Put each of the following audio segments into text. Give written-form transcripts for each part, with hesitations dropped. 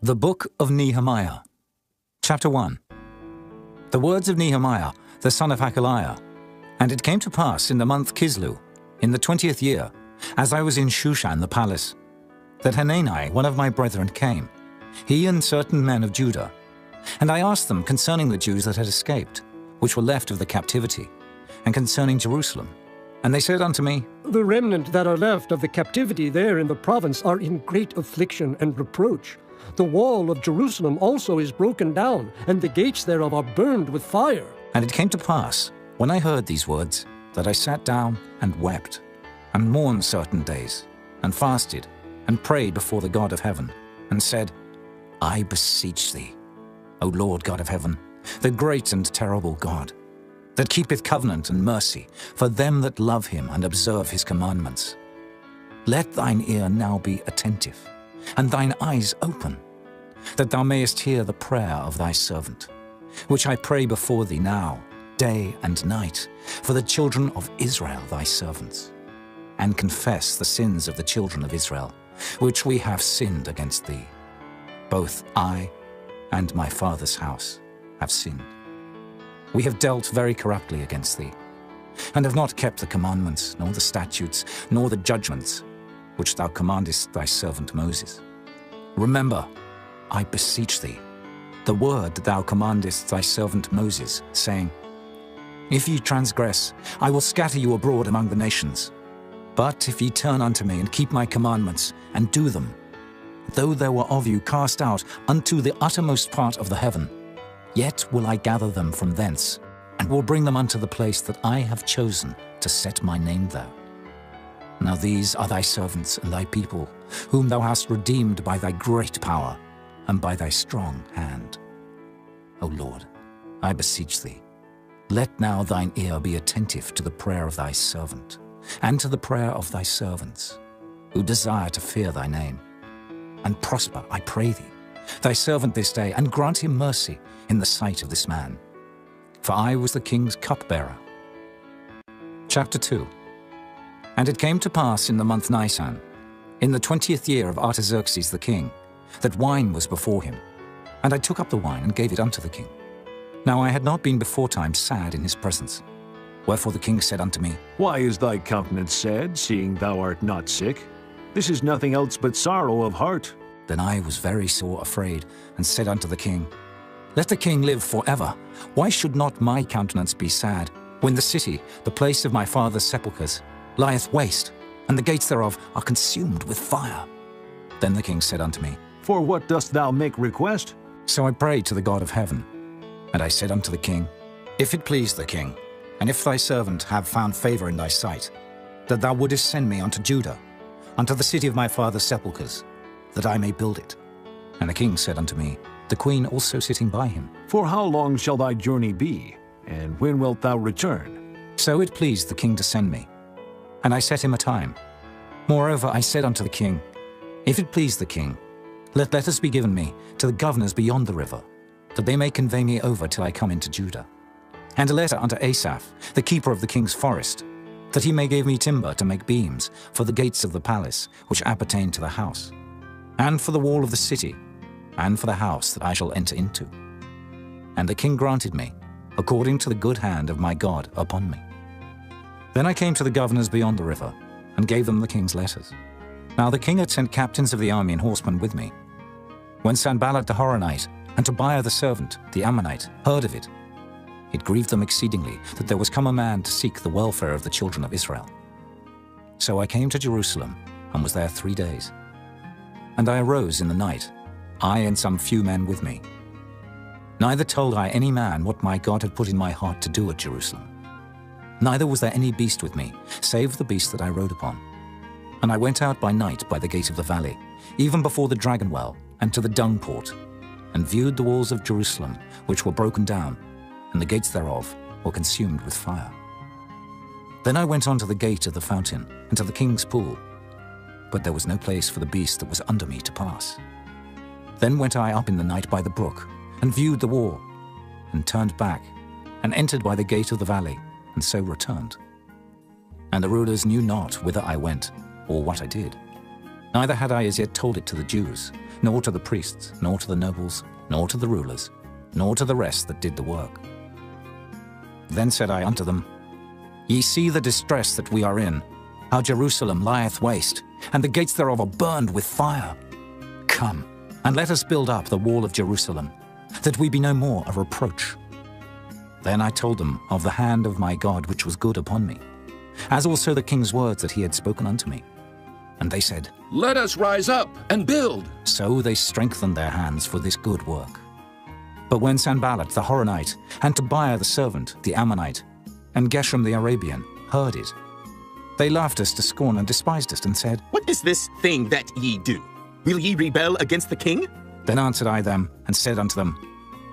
The Book of Nehemiah, Chapter 1. The words of Nehemiah, the son of Hakaliah. And it came to pass in the month Kislew, in the 20th year, as I was in Shushan the palace, that Hanani, one of my brethren, came, he and certain men of Judah. And I asked them concerning the Jews that had escaped, which were left of the captivity, and concerning Jerusalem. And they said unto me, The remnant that are left of the captivity there in the province are in great affliction and reproach. The wall of Jerusalem also is broken down, and the gates thereof are burned with fire. And it came to pass, when I heard these words, that I sat down and wept, and mourned certain days, and fasted, and prayed before the God of heaven, and said, I beseech thee, O Lord God of heaven, the great and terrible God, that keepeth covenant and mercy for them that love him and observe his commandments. Let thine ear now be attentive, and thine eyes open, that thou mayest hear the prayer of thy servant, which I pray before thee now, day and night, for the children of Israel thy servants, and confess the sins of the children of Israel, which we have sinned against thee. Both I and my father's house have sinned. We have dealt very corruptly against thee, and have not kept the commandments, nor the statutes, nor the judgments, which thou commandest thy servant Moses. Remember, I beseech thee, the word that thou commandest thy servant Moses, saying, If ye transgress, I will scatter you abroad among the nations. But if ye turn unto me and keep my commandments, and do them, though there were of you cast out unto the uttermost part of the heaven, yet will I gather them from thence, and will bring them unto the place that I have chosen to set my name there. Now these are thy servants and thy people, whom thou hast redeemed by thy great power, and by thy strong hand. O Lord, I beseech thee, let now thine ear be attentive to the prayer of thy servant, and to the prayer of thy servants, who desire to fear thy name. And prosper, I pray thee, thy servant this day, and grant him mercy in the sight of this man. For I was the king's cupbearer. Chapter 2. And it came to pass in the month Nisan, in the 20th year of Artaxerxes the king, that wine was before him. And I took up the wine and gave it unto the king. Now I had not been beforetime sad in his presence. Wherefore the king said unto me, Why is thy countenance sad, seeing thou art not sick? This is nothing else but sorrow of heart. Then I was very sore afraid, and said unto the king, Let the king live forever. Why should not my countenance be sad, when the city, the place of my father's sepulchres, lieth waste, and the gates thereof are consumed with fire? Then the king said unto me, For what dost thou make request? So I prayed to the God of heaven. And I said unto the king, If it please the king, and if thy servant have found favor in thy sight, that thou wouldest send me unto Judah, unto the city of my father's sepulchres, that I may build it. And the king said unto me, the queen also sitting by him, For how long shall thy journey be, and when wilt thou return? So it pleased the king to send me. And I set him a time. Moreover I said unto the king, If it please the king, let letters be given me to the governors beyond the river, that they may convey me over till I come into Judah. And a letter unto Asaph, the keeper of the king's forest, that he may give me timber to make beams for the gates of the palace, which appertain to the house, and for the wall of the city, and for the house that I shall enter into. And the king granted me, according to the good hand of my God upon me. Then I came to the governors beyond the river, and gave them the king's letters. Now the king had sent captains of the army and horsemen with me. When Sanballat the Horonite, and Tobiah the servant, the Ammonite, heard of it, it grieved them exceedingly that there was come a man to seek the welfare of the children of Israel. So I came to Jerusalem, and was there 3 days. And I arose in the night, I and some few men with me. Neither told I any man what my God had put in my heart to do at Jerusalem. Neither was there any beast with me, save the beast that I rode upon. And I went out by night by the gate of the valley, even before the dragon well, and to the dung port, and viewed the walls of Jerusalem, which were broken down, and the gates thereof were consumed with fire. Then I went on to the gate of the fountain, and to the king's pool, but there was no place for the beast that was under me to pass. Then went I up in the night by the brook, and viewed the wall, and turned back, and entered by the gate of the valley, and so returned. And the rulers knew not whither I went, or what I did. Neither had I as yet told it to the Jews, nor to the priests, nor to the nobles, nor to the rulers, nor to the rest that did the work. Then said I unto them, Ye see the distress that we are in, how Jerusalem lieth waste, and the gates thereof are burned with fire. Come, and let us build up the wall of Jerusalem, that we be no more a reproach. Then I told them of the hand of my God which was good upon me, as also the king's words that he had spoken unto me. And they said, Let us rise up and build. So they strengthened their hands for this good work. But when Sanballat the Horonite, and Tobiah the servant, the Ammonite, and Geshem the Arabian heard it, they laughed us to scorn and despised us, and said, What is this thing that ye do? Will ye rebel against the king? Then answered I them, and said unto them,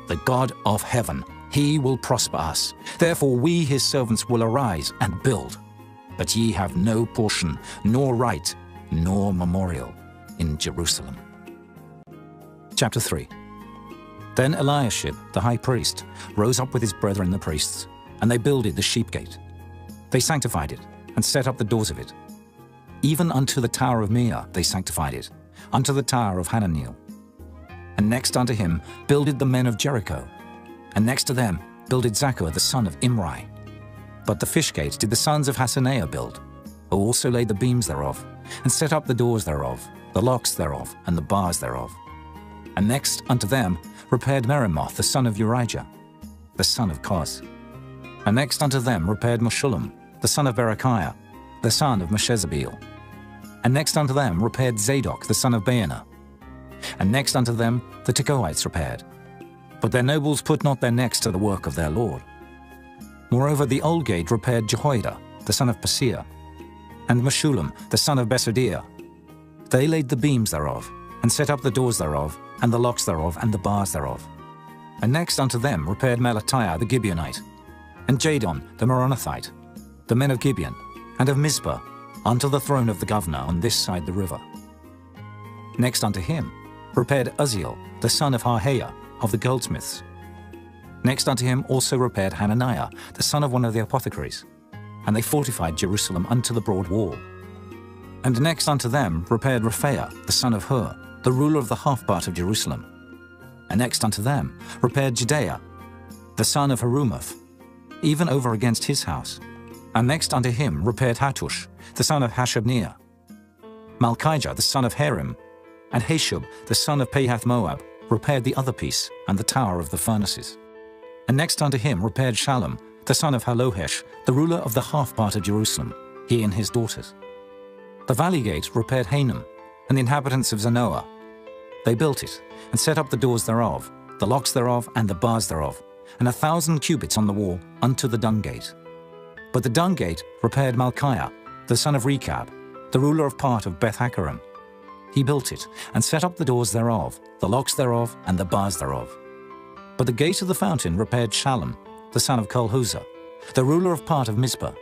The God of heaven, he will prosper us. Therefore we his servants will arise and build. But ye have no portion, nor right, nor memorial in Jerusalem. Chapter 3. Then Eliashib the high priest rose up with his brethren the priests, and they builded the sheep gate. They sanctified it, and set up the doors of it. Even unto the tower of Meah they sanctified it, unto the tower of Hananiel. And next unto him builded the men of Jericho, and next to them builded Zaccur the son of Imri. But the fish gate did the sons of Hassenaah build, who also laid the beams thereof, and set up the doors thereof, the locks thereof, and the bars thereof. And next unto them repaired Meremoth the son of Urijah, the son of Koz. And next unto them repaired Meshullam, the son of Berechiah, the son of Meshezabeel. And next unto them repaired Zadok the son of Baana. And next unto them the Tekoites repaired. But their nobles put not their necks to the work of their lord. Moreover the old gate repaired Jehoiada, the son of Paseah, and Meshullam, the son of Besodiah. They laid the beams thereof, and set up the doors thereof, and the locks thereof, and the bars thereof. And next unto them repaired Melatiah the Gibeonite, and Jadon the Meronothite, the men of Gibeon, and of Mizpah, unto the throne of the governor on this side the river. Next unto him repaired Uzziel, the son of Harhaiah, of the goldsmiths. Next unto him also repaired Hananiah, the son of one of the apothecaries, and they fortified Jerusalem unto the broad wall. And next unto them repaired Rephaiah, the son of Hur, the ruler of the half part of Jerusalem. And next unto them repaired Jedaiah, the son of Harumaph, even over against his house. And next unto him repaired Hattush, the son of Hashabniah, Malchijah, the son of Harim, and Hashub, the son of Pahath-Moab, repaired the other piece, and the tower of the furnaces. And next unto him repaired Shallum, the son of Halohesh, the ruler of the half part of Jerusalem, he and his daughters. The valley gate repaired Hanam, and the inhabitants of Zanoah. They built it, and set up the doors thereof, the locks thereof, and the bars thereof, and 1,000 cubits on the wall unto the dung gate. But the dung gate repaired Malchiah, the son of Rechab, the ruler of part of Beth-Hakkerem. He built it, and set up the doors thereof, the locks thereof, and the bars thereof. But the gate of the fountain repaired Shallum, the son of Kolhuzah, the ruler of part of Mizpah.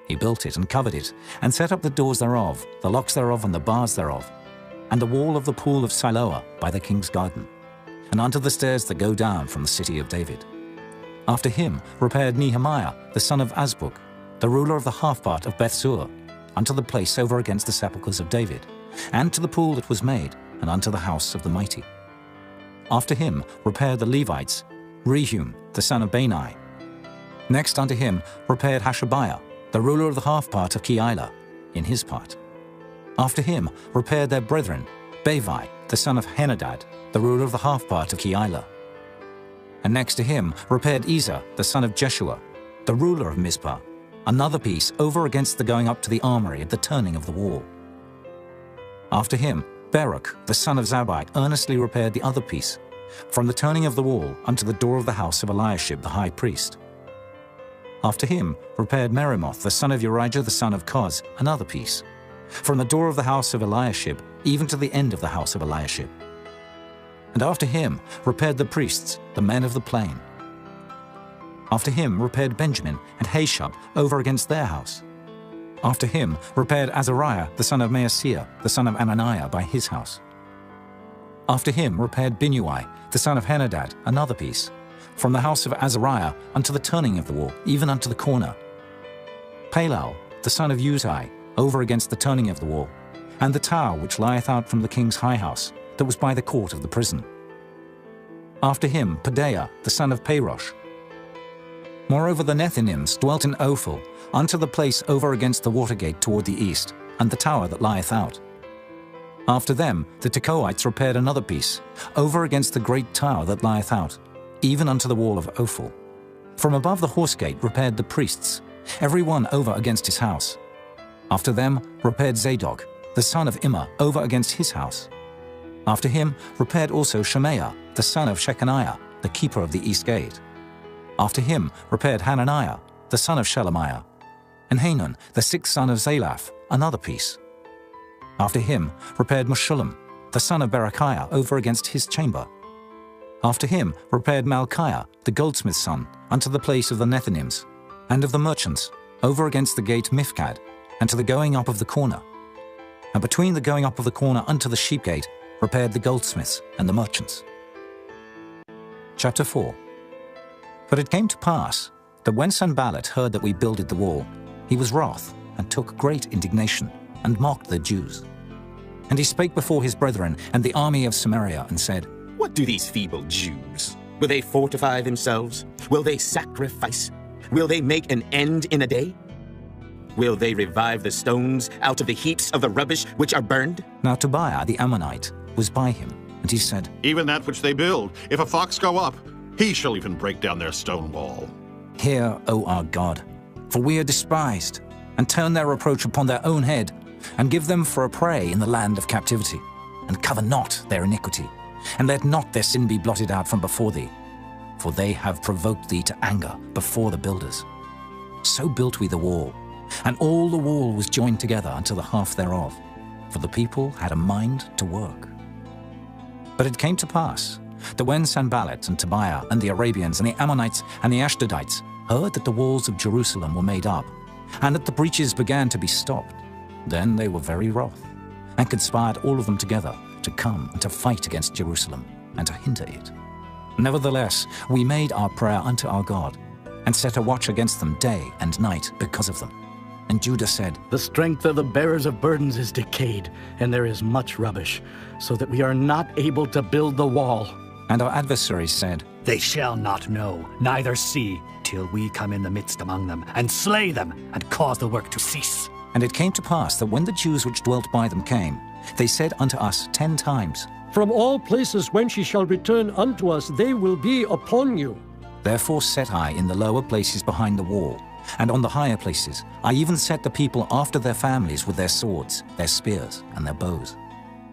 He built it, and covered it, and set up the doors thereof, the locks thereof, and the bars thereof, and the wall of the pool of Siloah by the king's garden, and unto the stairs that go down from the city of David. After him repaired Nehemiah, the son of Azbuk, the ruler of the half part of Bethsur, unto the place over against the sepulchres of David, and to the pool that was made, and unto the house of the mighty. After him repaired the Levites, Rehum, the son of Bani. Next unto him repaired Hashabiah, the ruler of the half part of Keilah, in his part. After him repaired their brethren, Bavi, the son of Henadad, the ruler of the half part of Keilah. And next to him repaired Ezer, the son of Jeshua, the ruler of Mizpah, another piece over against the going up to the armory at the turning of the wall. After him Baruch, the son of Zabbai, earnestly repaired the other piece, from the turning of the wall unto the door of the house of Eliashib the high priest. After him repaired Meremoth, the son of Urijah the son of Koz, another piece, from the door of the house of Eliashib even to the end of the house of Eliashib. And after him repaired the priests, the men of the plain. After him repaired Benjamin and Hashub over against their house. After him repaired Azariah, the son of Maaseiah, the son of Ananiah, by his house. After him repaired Binnui, the son of Henadad, another piece, from the house of Azariah unto the turning of the wall, even unto the corner. Palal, the son of Uzai, over against the turning of the wall, and the tower which lieth out from the king's high house, that was by the court of the prison. After him Pedaiah the son of Parosh. Moreover the Nethinims dwelt in Ophel, unto the place over against the water gate toward the east, and the tower that lieth out. After them the Tekoites repaired another piece, over against the great tower that lieth out, even unto the wall of Ophel. From above the horse gate repaired the priests, every one over against his house. After them repaired Zadok, the son of Immer, over against his house. After him repaired also Shemaiah, the son of Shechaniah, the keeper of the east gate. After him repaired Hananiah, the son of Shelemiah, and Hanan, the sixth son of Zalaph, another piece. After him repaired Meshullam, the son of Berechiah, over against his chamber. After him repaired Malchiah, the goldsmith's son, unto the place of the Nethinims, and of the merchants, over against the gate Mifkad, and to the going up of the corner. And between the going up of the corner unto the sheep gate repaired the goldsmiths and the merchants. Chapter 4. But it came to pass that when Sanballat heard that we builded the wall, he was wroth, and took great indignation, and mocked the Jews. And he spake before his brethren and the army of Samaria, and said, What do these feeble Jews? Will they fortify themselves? Will they sacrifice? Will they make an end in a day? Will they revive the stones out of the heaps of the rubbish which are burned? Now Tobiah the Ammonite was by him, and he said, Even that which they build, if a fox go up, he shall even break down their stone wall. Hear, O our God, for we are despised, and turn their reproach upon their own head, and give them for a prey in the land of captivity, and cover not their iniquity, and let not their sin be blotted out from before thee. For they have provoked thee to anger before the builders. So built we the wall, and all the wall was joined together unto the half thereof, for the people had a mind to work. But it came to pass that when Sanballat and Tobiah and the Arabians and the Ammonites and the Ashdodites heard that the walls of Jerusalem were made up, and that the breaches began to be stopped, then they were very wroth, and conspired all of them together to come and to fight against Jerusalem, and to hinder it. Nevertheless, we made our prayer unto our God, and set a watch against them day and night because of them. And Judah said, The strength of the bearers of burdens is decayed, and there is much rubbish, so that we are not able to build the wall. And our adversaries said, They shall not know, neither see, till we come in the midst among them, and slay them, and cause the work to cease. And it came to pass that when the Jews which dwelt by them came, they said unto us 10 times, From all places whence ye shall return unto us, they will be upon you. Therefore set I in the lower places behind the wall, and on the higher places I even set the people after their families with their swords, their spears, and their bows.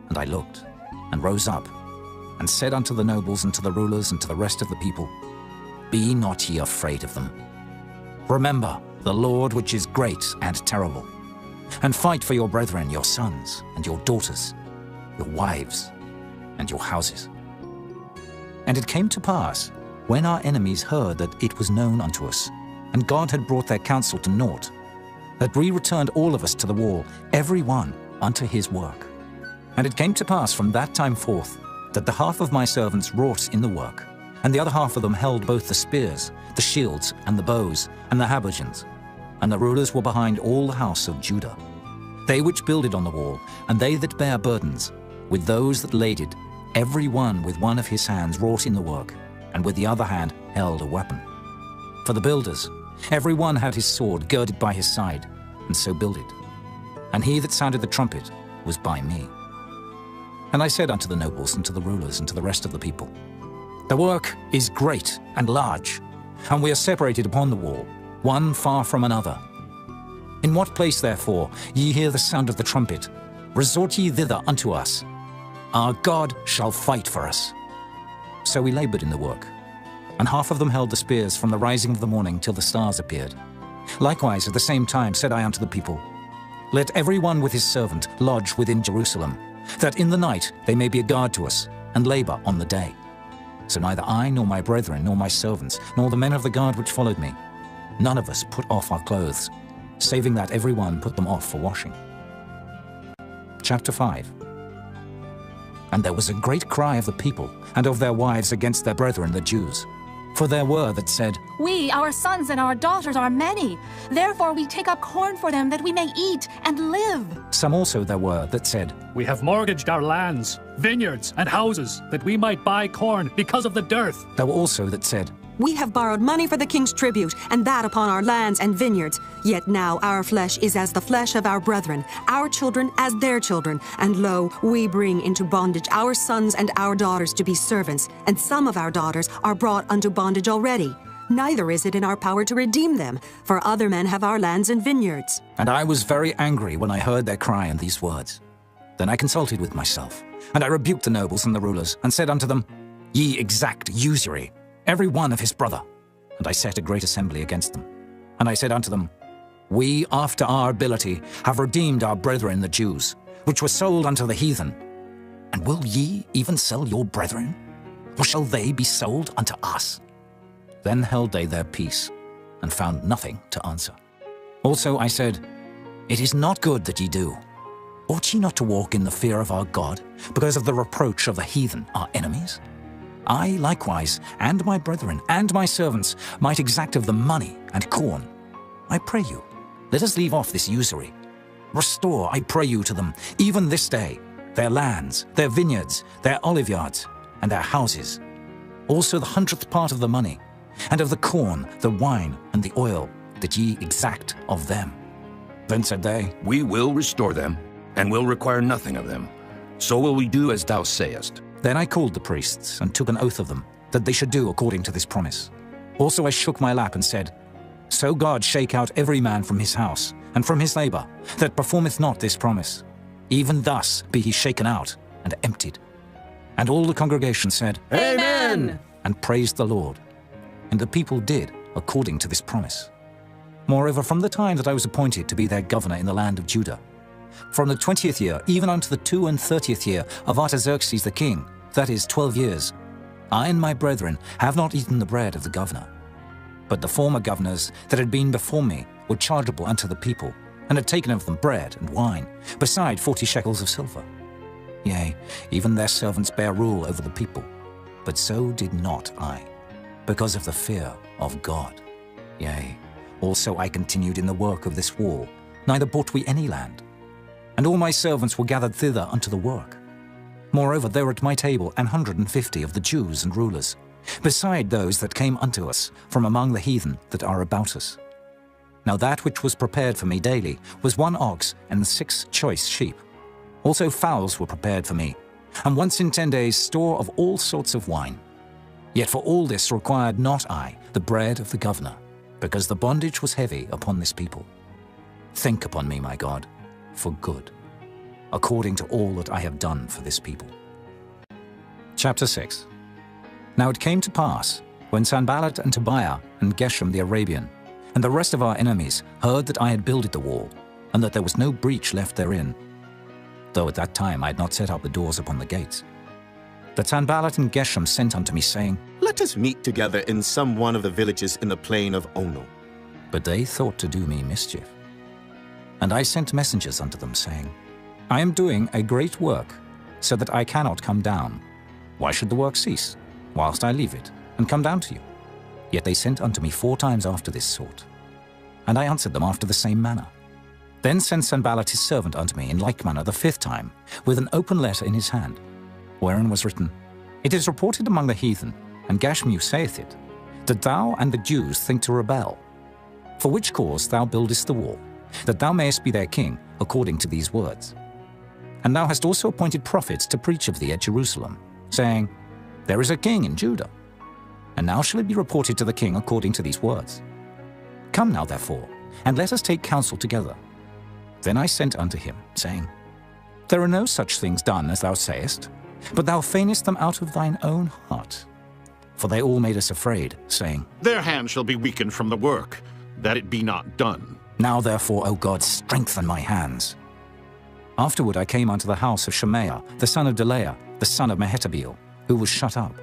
And I looked, and rose up, and said unto the nobles and to the rulers and to the rest of the people, Be not ye afraid of them. Remember the Lord which is great and terrible, and fight for your brethren, your sons and your daughters, your wives and your houses. And it came to pass, when our enemies heard that it was known unto us, and God had brought their counsel to naught, that we returned all of us to the wall, every one unto his work. And it came to pass from that time forth, that the half of my servants wrought in the work, and the other half of them held both the spears, the shields, and the bows, and the habergeons. And the rulers were behind all the house of Judah. They which builded on the wall, and they that bare burdens, with those that laded, every one with one of his hands wrought in the work, and with the other hand held a weapon. For the builders, every one had his sword girded by his side, and so builded. And he that sounded the trumpet was by me. And I said unto the nobles and to the rulers and to the rest of the people, The work is great and large, and we are separated upon the wall, one far from another. In what place, therefore, ye hear the sound of the trumpet, resort ye thither unto us. Our God shall fight for us. So we labored in the work, and half of them held the spears from the rising of the morning till the stars appeared. Likewise at the same time said I unto the people, Let every one with his servant lodge within Jerusalem, that in the night they may be a guard to us, and labor on the day. So neither I, nor my brethren, nor my servants, nor the men of the guard which followed me, none of us put off our clothes, saving that every one put them off for washing. Chapter 5. And there was a great cry of the people and of their wives against their brethren the Jews, For there were that said, We, our sons and our daughters, are many. Therefore we take up corn for them that we may eat and live. Some also there were that said, We have mortgaged our lands, vineyards, and houses, that we might buy corn because of the dearth. There were also that said, We have borrowed money for the king's tribute, and that upon our lands and vineyards. Yet now our flesh is as the flesh of our brethren, our children as their children. And lo, we bring into bondage our sons and our daughters to be servants, and some of our daughters are brought unto bondage already. Neither is it in our power to redeem them, for other men have our lands and vineyards. And I was very angry when I heard their cry and these words. Then I consulted with myself, and I rebuked the nobles and the rulers, and said unto them, Ye exact usury, every one of his brother. And I set a great assembly against them. And I said unto them, We, after our ability, have redeemed our brethren the Jews, which were sold unto the heathen. And will ye even sell your brethren? Or shall they be sold unto us? Then held they their peace, and found nothing to answer. Also I said, It is not good that ye do. Ought ye not to walk in the fear of our God, because of the reproach of the heathen, our enemies? I likewise, and my brethren, and my servants, might exact of them money and corn. I pray you, let us leave off this usury. Restore, I pray you, to them, even this day, their lands, their vineyards, their oliveyards, and their houses. Also the 100th part of the money, and of the corn, the wine, and the oil, that ye exact of them. Then said they, We will restore them, and will require nothing of them. So will we do as thou sayest. Then I called the priests, and took an oath of them, that they should do according to this promise. Also I shook my lap, and said, So God shake out every man from his house, and from his labor, that performeth not this promise. Even thus be he shaken out, and emptied. And all the congregation said, Amen! And praised the Lord. And the people did according to this promise. Moreover, from the time that I was appointed to be their governor in the land of Judah, from the 20th year, even unto the 32nd year of Artaxerxes the king, that is 12 years, I and my brethren have not eaten the bread of the governor. But the former governors that had been before me were chargeable unto the people, and had taken of them bread and wine, beside 40 shekels of silver. Yea, even their servants bare rule over the people. But so did not I, because of the fear of God. Yea, also I continued in the work of this wall, neither bought we any land. And all my servants were gathered thither unto the work. Moreover, there were at my table 150 of the Jews and rulers, beside those that came unto us from among the heathen that are about us. Now that which was prepared for me daily was 1 ox and 6 choice sheep. Also fowls were prepared for me, and once in 10 days store of all sorts of wine. Yet for all this required not I the bread of the governor, because the bondage was heavy upon this people. Think upon me, my God, for good, according to all that I have done for this people. Chapter 6. Now it came to pass, when Sanballat and Tobiah and Geshem the Arabian, and the rest of our enemies heard that I had builded the wall, and that there was no breach left therein, though at that time I had not set up the doors upon the gates, that Sanballat and Geshem sent unto me, saying, Let us meet together in some one of the villages in the plain of Ono. But they thought to do me mischief. And I sent messengers unto them, saying, I am doing a great work, so that I cannot come down. Why should the work cease, whilst I leave it, and come down to you? Yet they sent unto me 4 times after this sort. And I answered them after the same manner. Then sent Sanballat his servant unto me in like manner the 5th time, with an open letter in his hand, wherein was written, It is reported among the heathen, and Gashmu saith it, that thou and the Jews think to rebel. For which cause thou buildest the wall, that thou mayest be their king, according to these words. And thou hast also appointed prophets to preach of thee at Jerusalem, saying, There is a king in Judah. And now shall it be reported to the king according to these words. Come now, therefore, and let us take counsel together. Then I sent unto him, saying, There are no such things done as thou sayest, but thou feignest them out of thine own heart. For they all made us afraid, saying, Their hand shall be weakened from the work, that it be not done. Now therefore, O God, strengthen my hands. Afterward I came unto the house of Shemaiah, the son of Delaiah, the son of Mehetabeel, who was shut up.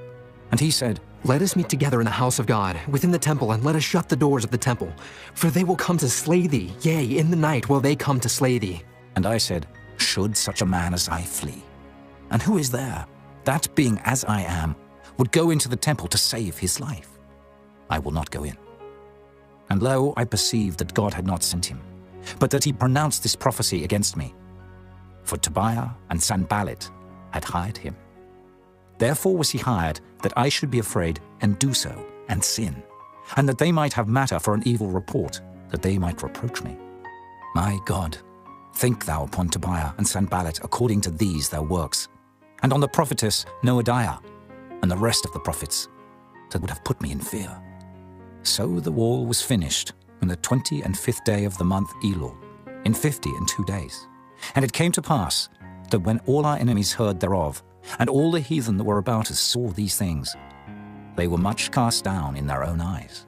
And he said, Let us meet together in the house of God, within the temple, and let us shut the doors of the temple. For they will come to slay thee, yea, in the night will they come to slay thee. And I said, Should such a man as I flee? And who is there, that being as I am, would go into the temple to save his life? I will not go in. And lo, I perceived that God had not sent him, but that he pronounced this prophecy against me. For Tobiah and Sanballat had hired him. Therefore was he hired, that I should be afraid and do so, and sin, and that they might have matter for an evil report, that they might reproach me. My God, think thou upon Tobiah and Sanballat according to these their works, and on the prophetess Noadiah, and the rest of the prophets, that would have put me in fear. So the wall was finished on the 25th day of the month Elul, in 52 days. And it came to pass that when all our enemies heard thereof, and all the heathen that were about us saw these things, they were much cast down in their own eyes.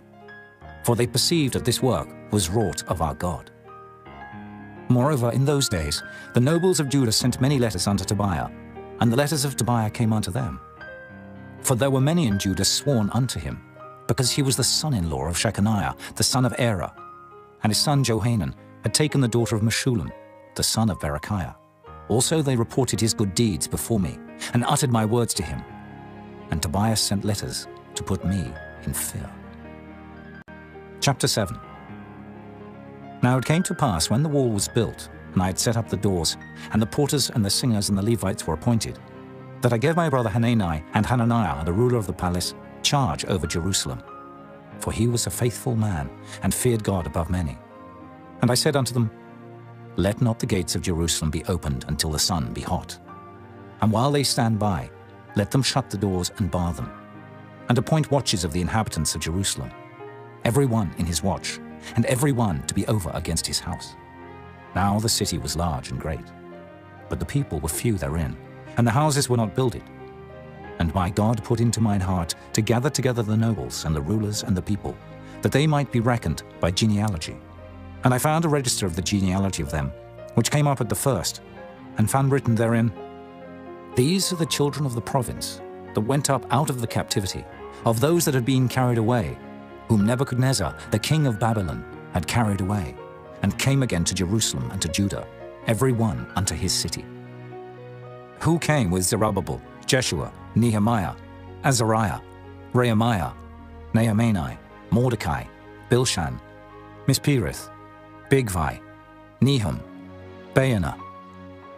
For they perceived that this work was wrought of our God. Moreover, in those days, the nobles of Judah sent many letters unto Tobiah, and the letters of Tobiah came unto them. For there were many in Judah sworn unto him, because he was the son-in-law of Shechaniah, the son of Erah, and his son Johanan had taken the daughter of Meshullam, the son of Berechiah. Also they reported his good deeds before me, and uttered my words to him. And Tobiah sent letters to put me in fear. Chapter 7. Now it came to pass, when the wall was built, and I had set up the doors, and the porters and the singers and the Levites were appointed, that I gave my brother Hanani and Hananiah, the ruler of the palace, charge over Jerusalem. For he was a faithful man, and feared God above many. And I said unto them, Let not the gates of Jerusalem be opened until the sun be hot. And while they stand by, let them shut the doors and bar them, and appoint watches of the inhabitants of Jerusalem, every one in his watch, and every one to be over against his house. Now the city was large and great, but the people were few therein, and the houses were not builded. And my God put into mine heart to gather together the nobles and the rulers and the people, that they might be reckoned by genealogy. And I found a register of the genealogy of them, which came up at the first, and found written therein, These are the children of the province that went up out of the captivity, of those that had been carried away, whom Nebuchadnezzar, the king of Babylon, had carried away, and came again to Jerusalem and to Judah, every one unto his city. Who came with Zerubbabel, Jeshua, Nehemiah, Azariah, Rehemiah, Nehemiah, Mordecai, Bilshan, Mispirith, Bigvai, Nehum, Baanah.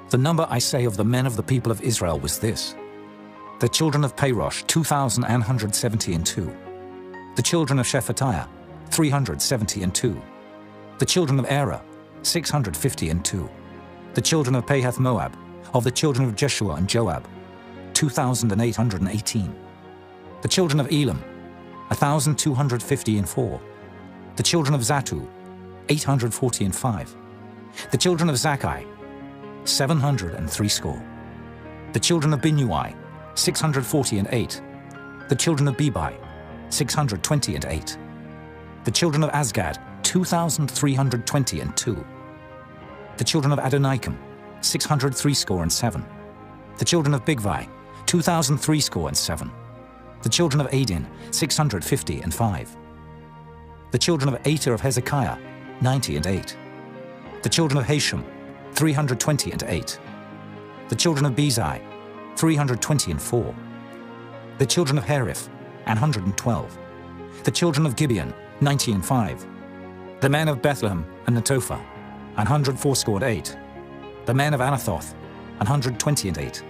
The number, I say, of the men of the people of Israel was this: the children of Parosh, 2,172. The children of Shephatiah, 372. The children of Erah, 652. The children of Pahath Moab, of the children of Jeshua and Joab, 2,818. The children of Elam, 1,254. The children of Zatu, 845. The children of Zakkai, 760. The children of Binnui, 648. The children of Bebai, 628. The children of Azgad, 2,322. The children of Adonikam, 667. The children of Bigvai, 2,367. The children of Adin, 655. The children of Ater of Hezekiah, 98. The children of Hashem, 328. The children of Bezai, 324. The children of Hariph, 112. The children of Gibeon, 95. The men of Bethlehem and Netophah, 148. The men of Anathoth, 128.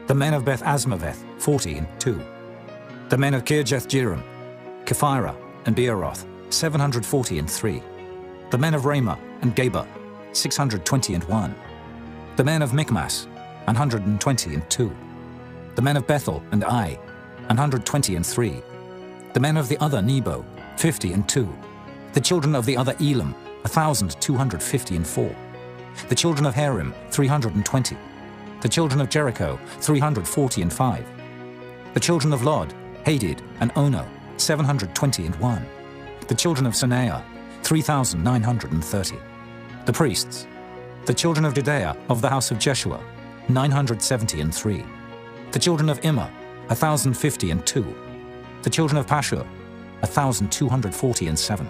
The men of Beth Asmaveth, 42. The men of Kirjath-jearim, Kephirah, and Beeroth, 743. The men of Ramah and Geba, 621. The men of Michmas, 122. The men of Bethel and Ai, 123. The men of the other Nebo, 52. The children of the other Elam, 1,254. The children of Harim, 320. The children of Jericho, 345. The children of Lod, Hadid, and Ono, 721. The children of Sanaiah, 3,930. The priests. The children of Judah of the house of Jeshua, 973. The children of Immer, 1,052. The children of Pashur, 1,247.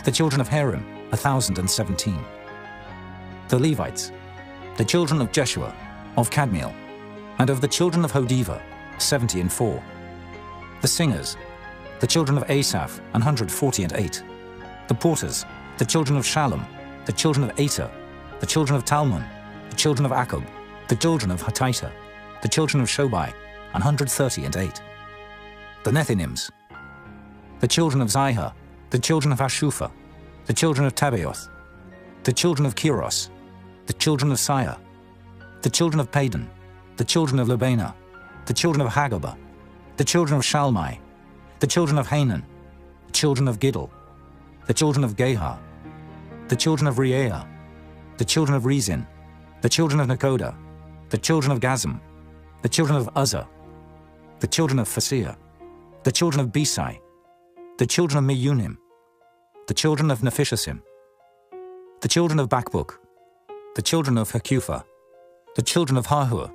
The children of Harim, 1,017. The Levites. The children of Jeshua, of Kadmiel, and of the children of Hodiva, 74. The singers. The children of Asaph, 148. The porters, the children of Shallum, the children of Ater, the children of Talmon, the children of Akub, the children of Hatita, the children of Shobai, 138. The Nethinims, the children of Zihah, the children of Hashupha, the children of Tabaoth, the children of Kiros, the children of Siyah, the children of Padan, the children of Lebana, the children of Hagabah, the children of Shalmai, the children of Hanan, the children of Giddel, the children of Gehar, the children of Reaiah, the children of Rezin, the children of Nekoda, the children of Gazam, the children of Uzzah, the children of Phasir, the children of Besai, the children of Meunim, the children of Nephishasim, the children of Bakbuk, the children of Hakupha, the children of Hahur,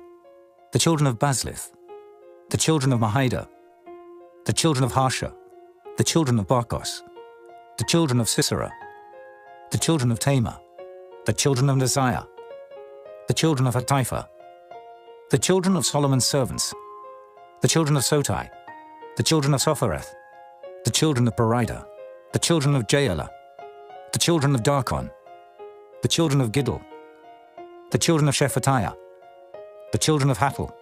the children of Baslith, the children of Mahida, the children of Harsha, the children of Barkos, the children of Sisera, the children of Tamar, the children of Neziah, the children of Hatipha, the children of Solomon's servants, the children of Sotai, the children of Sophereth, the children of Berida, the children of Jaela, the children of Darkon, the children of Giddel, the children of Shephatiah, the children of Hattil,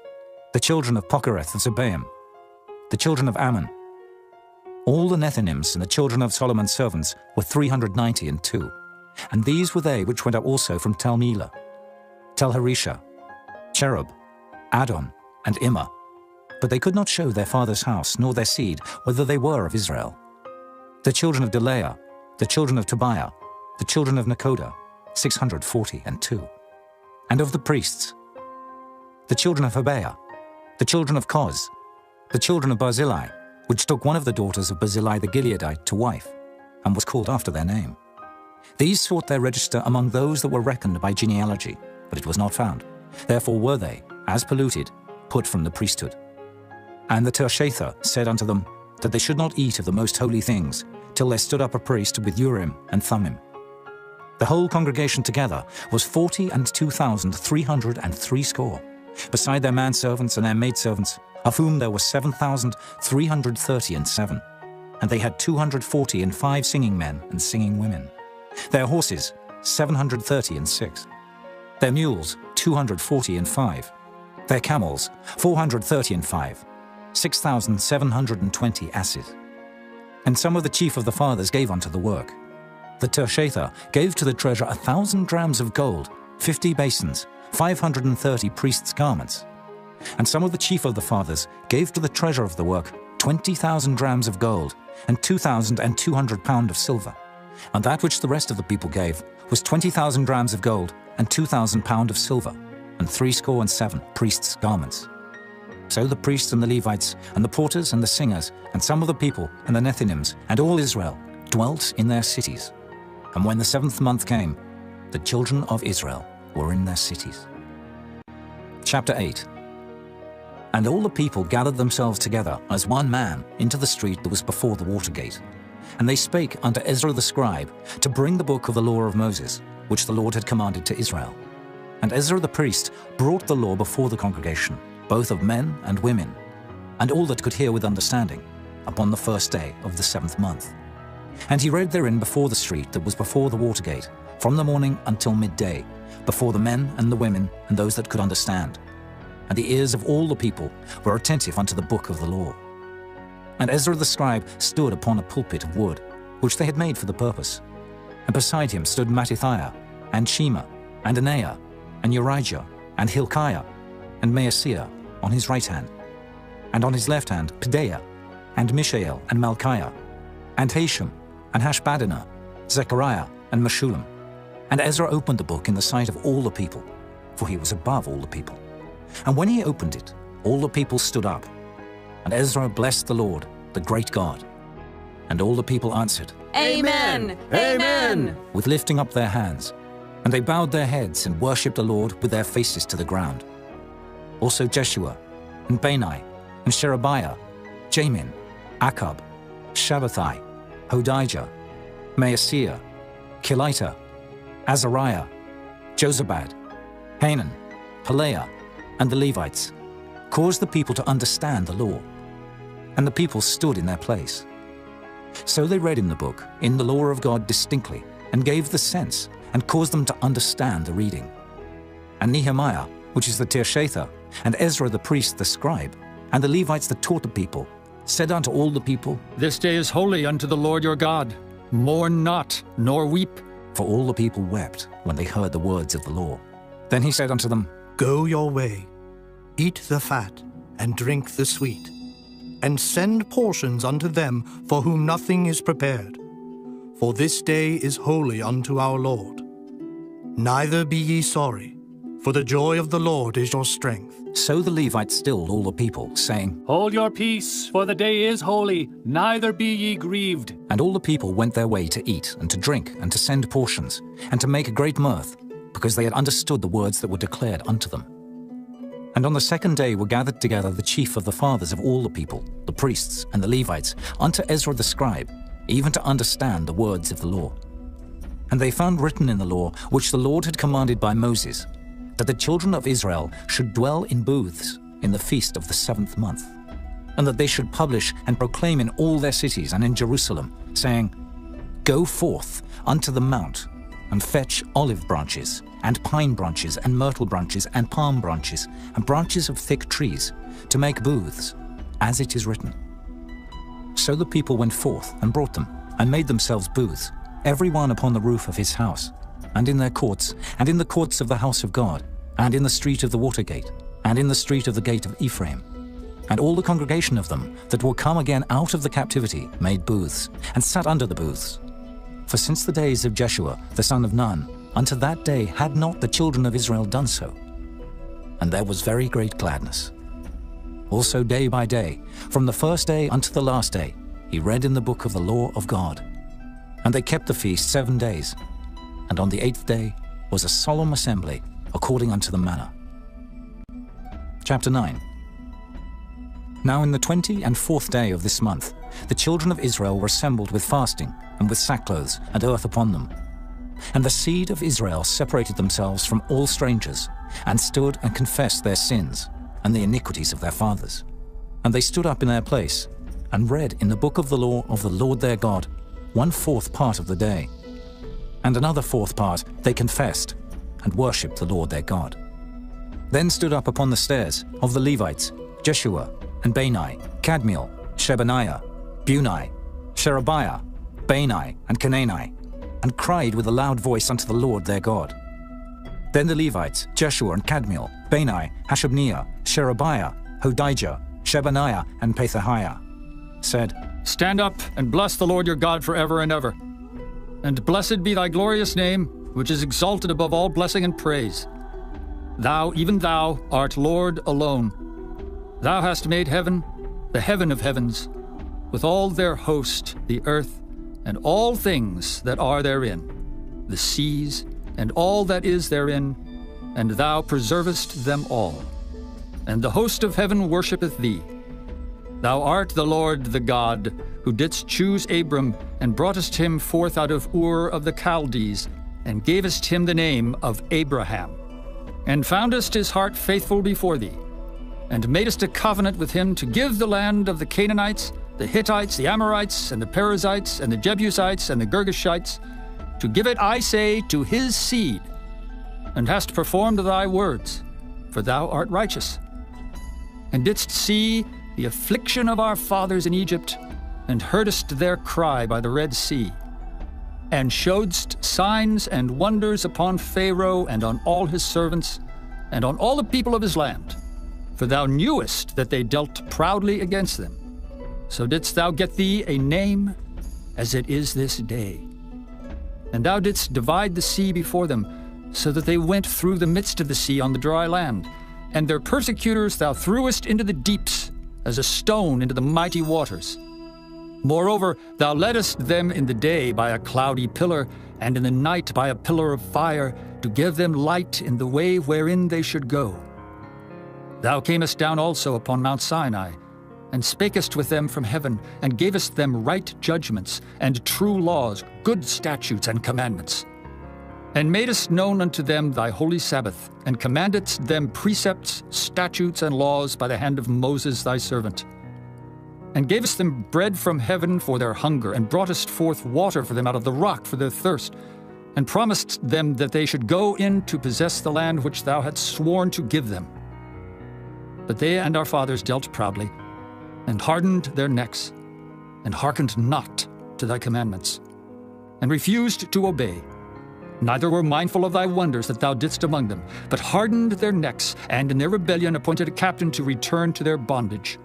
the children of Pochereth of Zebaim, the children of Ammon. All the Nethinims and the children of Solomon's servants were 392, and these were they which went up also from Tel Melah, Tel Harisha, Cherub, Adon, and Immer. But they could not show their father's house, nor their seed, whether they were of Israel. The children of Delaiah, the children of Tobiah, the children of Nekoda, 642. And of the priests, the children of Hobaiah, the children of Koz, the children of Barzillai, which took one of the daughters of Barzillai the Gileadite to wife, and was called after their name. These sought their register among those that were reckoned by genealogy, but it was not found. Therefore were they, as polluted, put from the priesthood. And the Tershatha said unto them, that they should not eat of the most holy things, till there stood up a priest with Urim and Thummim. The whole congregation together was 42,303 score, beside their manservants and their maidservants, of whom there were 7,337. And they had 245 singing men and singing women. Their horses, 736. Their mules, 245. Their camels, 435. 6,720 asses. And some of the chief of the fathers gave unto the work. The Tershatha gave to the treasure 1,000 drams of gold, 50 basins, 530 priests' garments. And some of the chief of the fathers gave to the treasure of the work 20,000 drams of gold, and 2,200 pound of silver. And that which the rest of the people gave was 20,000 drams of gold, and 2,000 pound of silver, and 67 priests' garments. So the priests and the Levites, and the porters and the singers, and some of the people, and the Nethinims, and all Israel, dwelt in their cities. And when the 7th month came, the children of Israel were in their cities. Chapter 8. And all the people gathered themselves together as one man into the street that was before the water gate. And they spake unto Ezra the scribe to bring the book of the law of Moses, which the Lord had commanded to Israel. And Ezra the priest brought the law before the congregation, both of men and women, and all that could hear with understanding, upon the 1st day of the 7th month. And he read therein before the street that was before the water gate, from the morning until midday, before the men and the women and those that could understand. And the ears of all the people were attentive unto the book of the law. And Ezra the scribe stood upon a pulpit of wood, which they had made for the purpose. And beside him stood Mattithiah, and Shema, and Anaiah, and Urijah, and Hilkiah, and Maaseiah on his right hand, and on his left hand Pedaiah, and Mishael, and Malchiah, and Hashem, and Hashbaddanah, Zechariah, and Meshullam. And Ezra opened the book in the sight of all the people, for he was above all the people. And when he opened it, all the people stood up. And Ezra blessed the Lord, the great God. And all the people answered, Amen! Amen! with lifting up their hands. And they bowed their heads and worshipped the Lord with their faces to the ground. Also Jeshua, and Bani, and Sherebiah, Jamin, Akab, Shabbathai, Hodijah, Maaseiah, Kelita, Azariah, Jozabad, Hanan, Pelaiah, and the Levites, caused the people to understand the law. And the people stood in their place, So they read in the book, in the law of God distinctly, and gave the sense, and caused them to understand the reading. And Nehemiah, which is the Tirshatha, and Ezra the priest the scribe, and the Levites that taught the people, said unto all the people, This day is holy unto the Lord your God. Mourn not, nor weep. For all the people wept when they heard the words of the law. Then he said unto them, Go your way, eat the fat, and drink the sweet, and send portions unto them for whom nothing is prepared. For this day is holy unto our Lord. Neither be ye sorry, for the joy of the Lord is your strength. So the Levites stilled all the people, saying, Hold your peace, for the day is holy, neither be ye grieved. And all the people went their way to eat and to drink and to send portions, and to make a great mirth, because they had understood the words that were declared unto them. And on the second day were gathered together the chief of the fathers of all the people, the priests and the Levites, unto Ezra the scribe, even to understand the words of the law. And they found written in the law, which the Lord had commanded by Moses, that the children of Israel should dwell in booths in the feast of the 7th month, and that they should publish and proclaim in all their cities and in Jerusalem, saying, Go forth unto the mount, and fetch olive branches, and pine branches, and myrtle branches, and palm branches, and branches of thick trees, to make booths, as it is written. So the people went forth and brought them, and made themselves booths, every one upon the roof of his house, and in their courts, and in the courts of the house of God, and in the street of the water gate, and in the street of the gate of Ephraim. And all the congregation of them that were come again out of the captivity made booths, and sat under the booths. For since the days of Jeshua the son of Nun, unto that day had not the children of Israel done so. And there was very great gladness. Also day by day, from the first day unto the last day, he read in the book of the law of God. And they kept the feast 7 days. And on the 8th day was a solemn assembly, according unto the manner. Chapter 9. Now in the 24th day of this month, the children of Israel were assembled with fasting, and with sackcloths and earth upon them. And the seed of Israel separated themselves from all strangers, and stood and confessed their sins, and the iniquities of their fathers. And they stood up in their place, and read in the book of the law of the Lord their God 1/4 part of the day. And another 4th part they confessed, and worshipped the Lord their God. Then stood up upon the stairs of the Levites Jeshua, and Bani, Kadmiel, Shebaniah, Bunai, Sherebiah, Bani, and Canaani, and cried with a loud voice unto the Lord their God. Then the Levites, Jeshua and Kadmiel, Bani, Hashabniah, Sherebiah, Hodijah, Shebaniah, and Pethahiah, said, Stand up and bless the Lord your God forever and ever. And blessed be thy glorious name, which is exalted above all blessing and praise. Thou, even thou, art Lord alone. Thou hast made heaven, the heaven of heavens, with all their host, the earth, and all things that are therein, the seas, and all that is therein, and thou preservest them all. And the host of heaven worshipeth thee. Thou art the Lord the God, who didst choose Abram, and broughtest him forth out of Ur of the Chaldees, and gavest him the name of Abraham, and foundest his heart faithful before thee, and madest a covenant with him to give the land of the Canaanites, the Hittites, the Amorites, and the Perizzites, and the Jebusites, and the Girgashites, to give it, I say, to his seed, and hast performed thy words, for thou art righteous, and didst see the affliction of our fathers in Egypt, and heardest their cry by the Red Sea, and showedst signs and wonders upon Pharaoh and on all his servants, and on all the people of his land. For thou knewest that they dealt proudly against them. So didst thou get thee a name, as it is this day. And thou didst divide the sea before them, so that they went through the midst of the sea on the dry land. And their persecutors thou threwest into the deeps, as a stone into the mighty waters. Moreover, thou leddest them in the day by a cloudy pillar, and in the night by a pillar of fire, to give them light in the way wherein they should go. Thou camest down also upon Mount Sinai, and spakest with them from heaven, and gavest them right judgments, and true laws, good statutes and commandments. And madest known unto them thy holy Sabbath, and commandedst them precepts, statutes, and laws by the hand of Moses thy servant. and gavest them bread from heaven for their hunger, and broughtest forth water for them out of the rock for their thirst, and promised them that they should go in to possess the land which thou hadst sworn to give them. But they and our fathers dealt proudly, and hardened their necks, and hearkened not to thy commandments, and refused to obey, neither were mindful of thy wonders that thou didst among them, but hardened their necks, and in their rebellion appointed a captain to return to their bondage.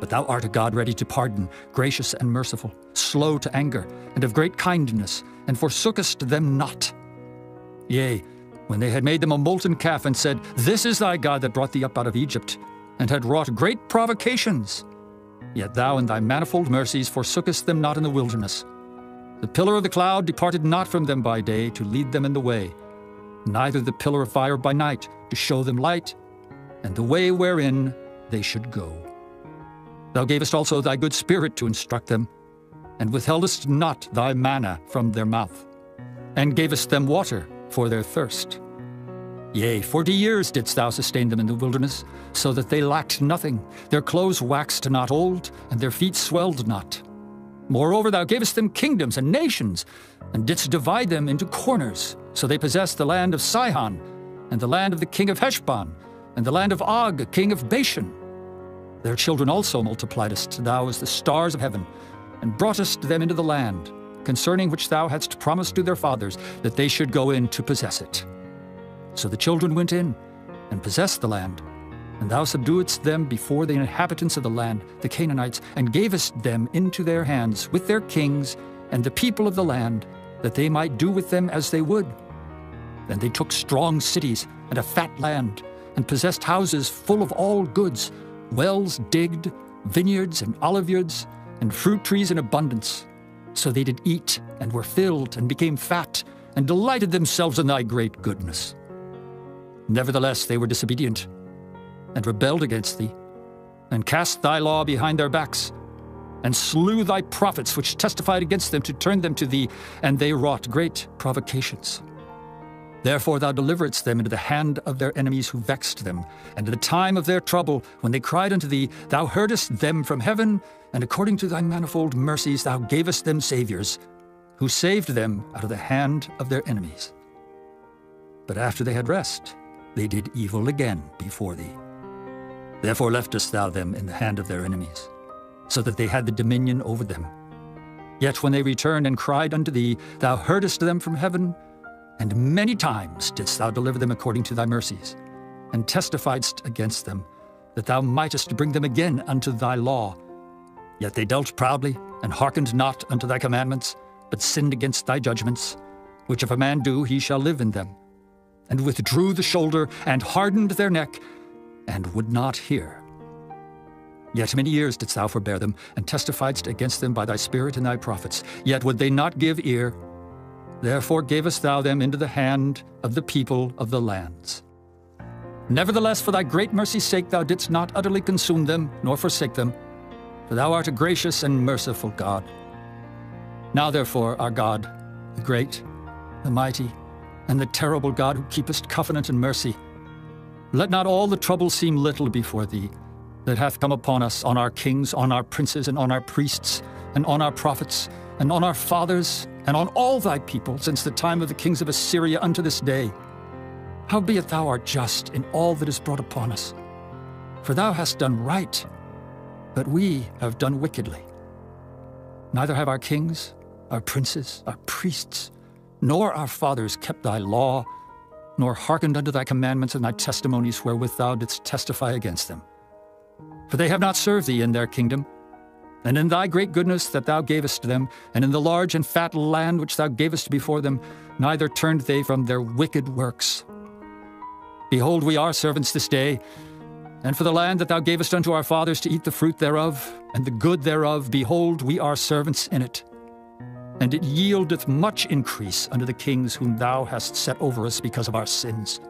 But thou art a God ready to pardon, gracious and merciful, slow to anger, and of great kindness, and forsookest them not. Yea, when they had made them a molten calf, and said, This is thy God that brought thee up out of Egypt, and had wrought great provocations, yet thou in thy manifold mercies forsookest them not in the wilderness. The pillar of the cloud departed not from them by day to lead them in the way, neither the pillar of fire by night to show them light, and the way wherein they should go. Thou gavest also thy good spirit to instruct them, and withheldest not thy manna from their mouth, and gavest them water for their thirst. Yea, 40 years didst thou sustain them in the wilderness, so that they lacked nothing. Their clothes waxed not old, and their feet swelled not. Moreover, thou gavest them kingdoms and nations, and didst divide them into corners. So they possessed the land of Sihon, and the land of the king of Heshbon, and the land of Og, king of Bashan. Their children also multipliedst thou as the stars of heaven, and broughtest them into the land, concerning which thou hadst promised to their fathers, that they should go in to possess it. So the children went in, and possessed the land, and thou subduedst them before the inhabitants of the land, the Canaanites, and gavest them into their hands with their kings and the people of the land, that they might do with them as they would. Then they took strong cities and a fat land, and possessed houses full of all goods, wells digged, vineyards and oliveyards, and fruit trees in abundance. So they did eat, and were filled, and became fat, and delighted themselves in thy great goodness. Nevertheless they were disobedient, and rebelled against thee, and cast thy law behind their backs, and slew thy prophets which testified against them to turn them to thee, and they wrought great provocations. Therefore thou deliveredst them into the hand of their enemies who vexed them, and in the time of their trouble, when they cried unto thee, thou heardest them from heaven, and according to thy manifold mercies thou gavest them saviors, who saved them out of the hand of their enemies. But after they had rest, they did evil again before thee. Therefore leftest thou them in the hand of their enemies, so that they had the dominion over them. Yet when they returned and cried unto thee, thou heardest them from heaven, and many times didst thou deliver them according to thy mercies, and testifiedst against them, that thou mightest bring them again unto thy law. Yet they dealt proudly, and hearkened not unto thy commandments, but sinned against thy judgments, which if a man do, he shall live in them, and withdrew the shoulder, and hardened their neck, and would not hear. Yet many years didst thou forbear them, and testifiedst against them by thy Spirit and thy prophets. Yet would they not give ear. Therefore gavest thou them into the hand of the people of the lands. Nevertheless, for thy great mercy's sake, thou didst not utterly consume them, nor forsake them, for thou art a gracious and merciful God. Now therefore, our God, the great, the mighty, and the terrible God who keepest covenant and mercy, let not all the trouble seem little before thee, that hath come upon us, on our kings, on our princes, and on our priests, and on our prophets, and on our fathers, and on all thy people, since the time of the kings of Assyria unto this day. Howbeit thou art just in all that is brought upon us. For thou hast done right, but we have done wickedly. Neither have our kings, our princes, our priests, nor our fathers kept thy law, nor hearkened unto thy commandments and thy testimonies wherewith thou didst testify against them. For they have not served thee in their kingdom, and in thy great goodness that thou gavest them, and in the large and fat land which thou gavest before them, neither turned they from their wicked works. Behold, we are servants this day, and for the land that thou gavest unto our fathers to eat the fruit thereof, and the good thereof, behold, we are servants in it. And it yieldeth much increase unto the kings whom thou hast set over us because of our sins.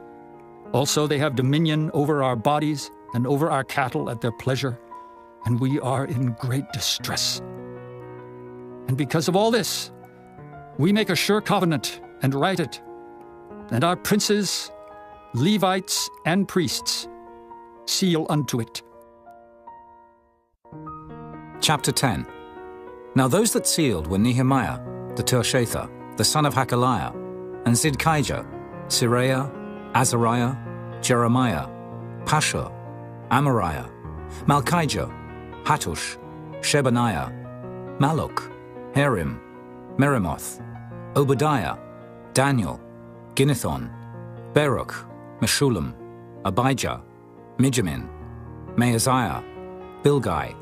Also they have dominion over our bodies, and over our cattle at their pleasure, and we are in great distress. And because of all this, we make a sure covenant, and write it, and our princes, Levites, and priests seal unto it. Chapter 10. Now those that sealed were Nehemiah, the Tirshatha, the son of Hakaliah, and Zidkijah, Seraiah, Azariah, Jeremiah, Pashur, Amariah, Malchijah, Hattush, Shebaniah, Maluk, Harim, Meremoth, Obadiah, Daniel, Ginnethon, Baruch, Meshullam, Abijah, Mijamin, Maaziah, Bilgai,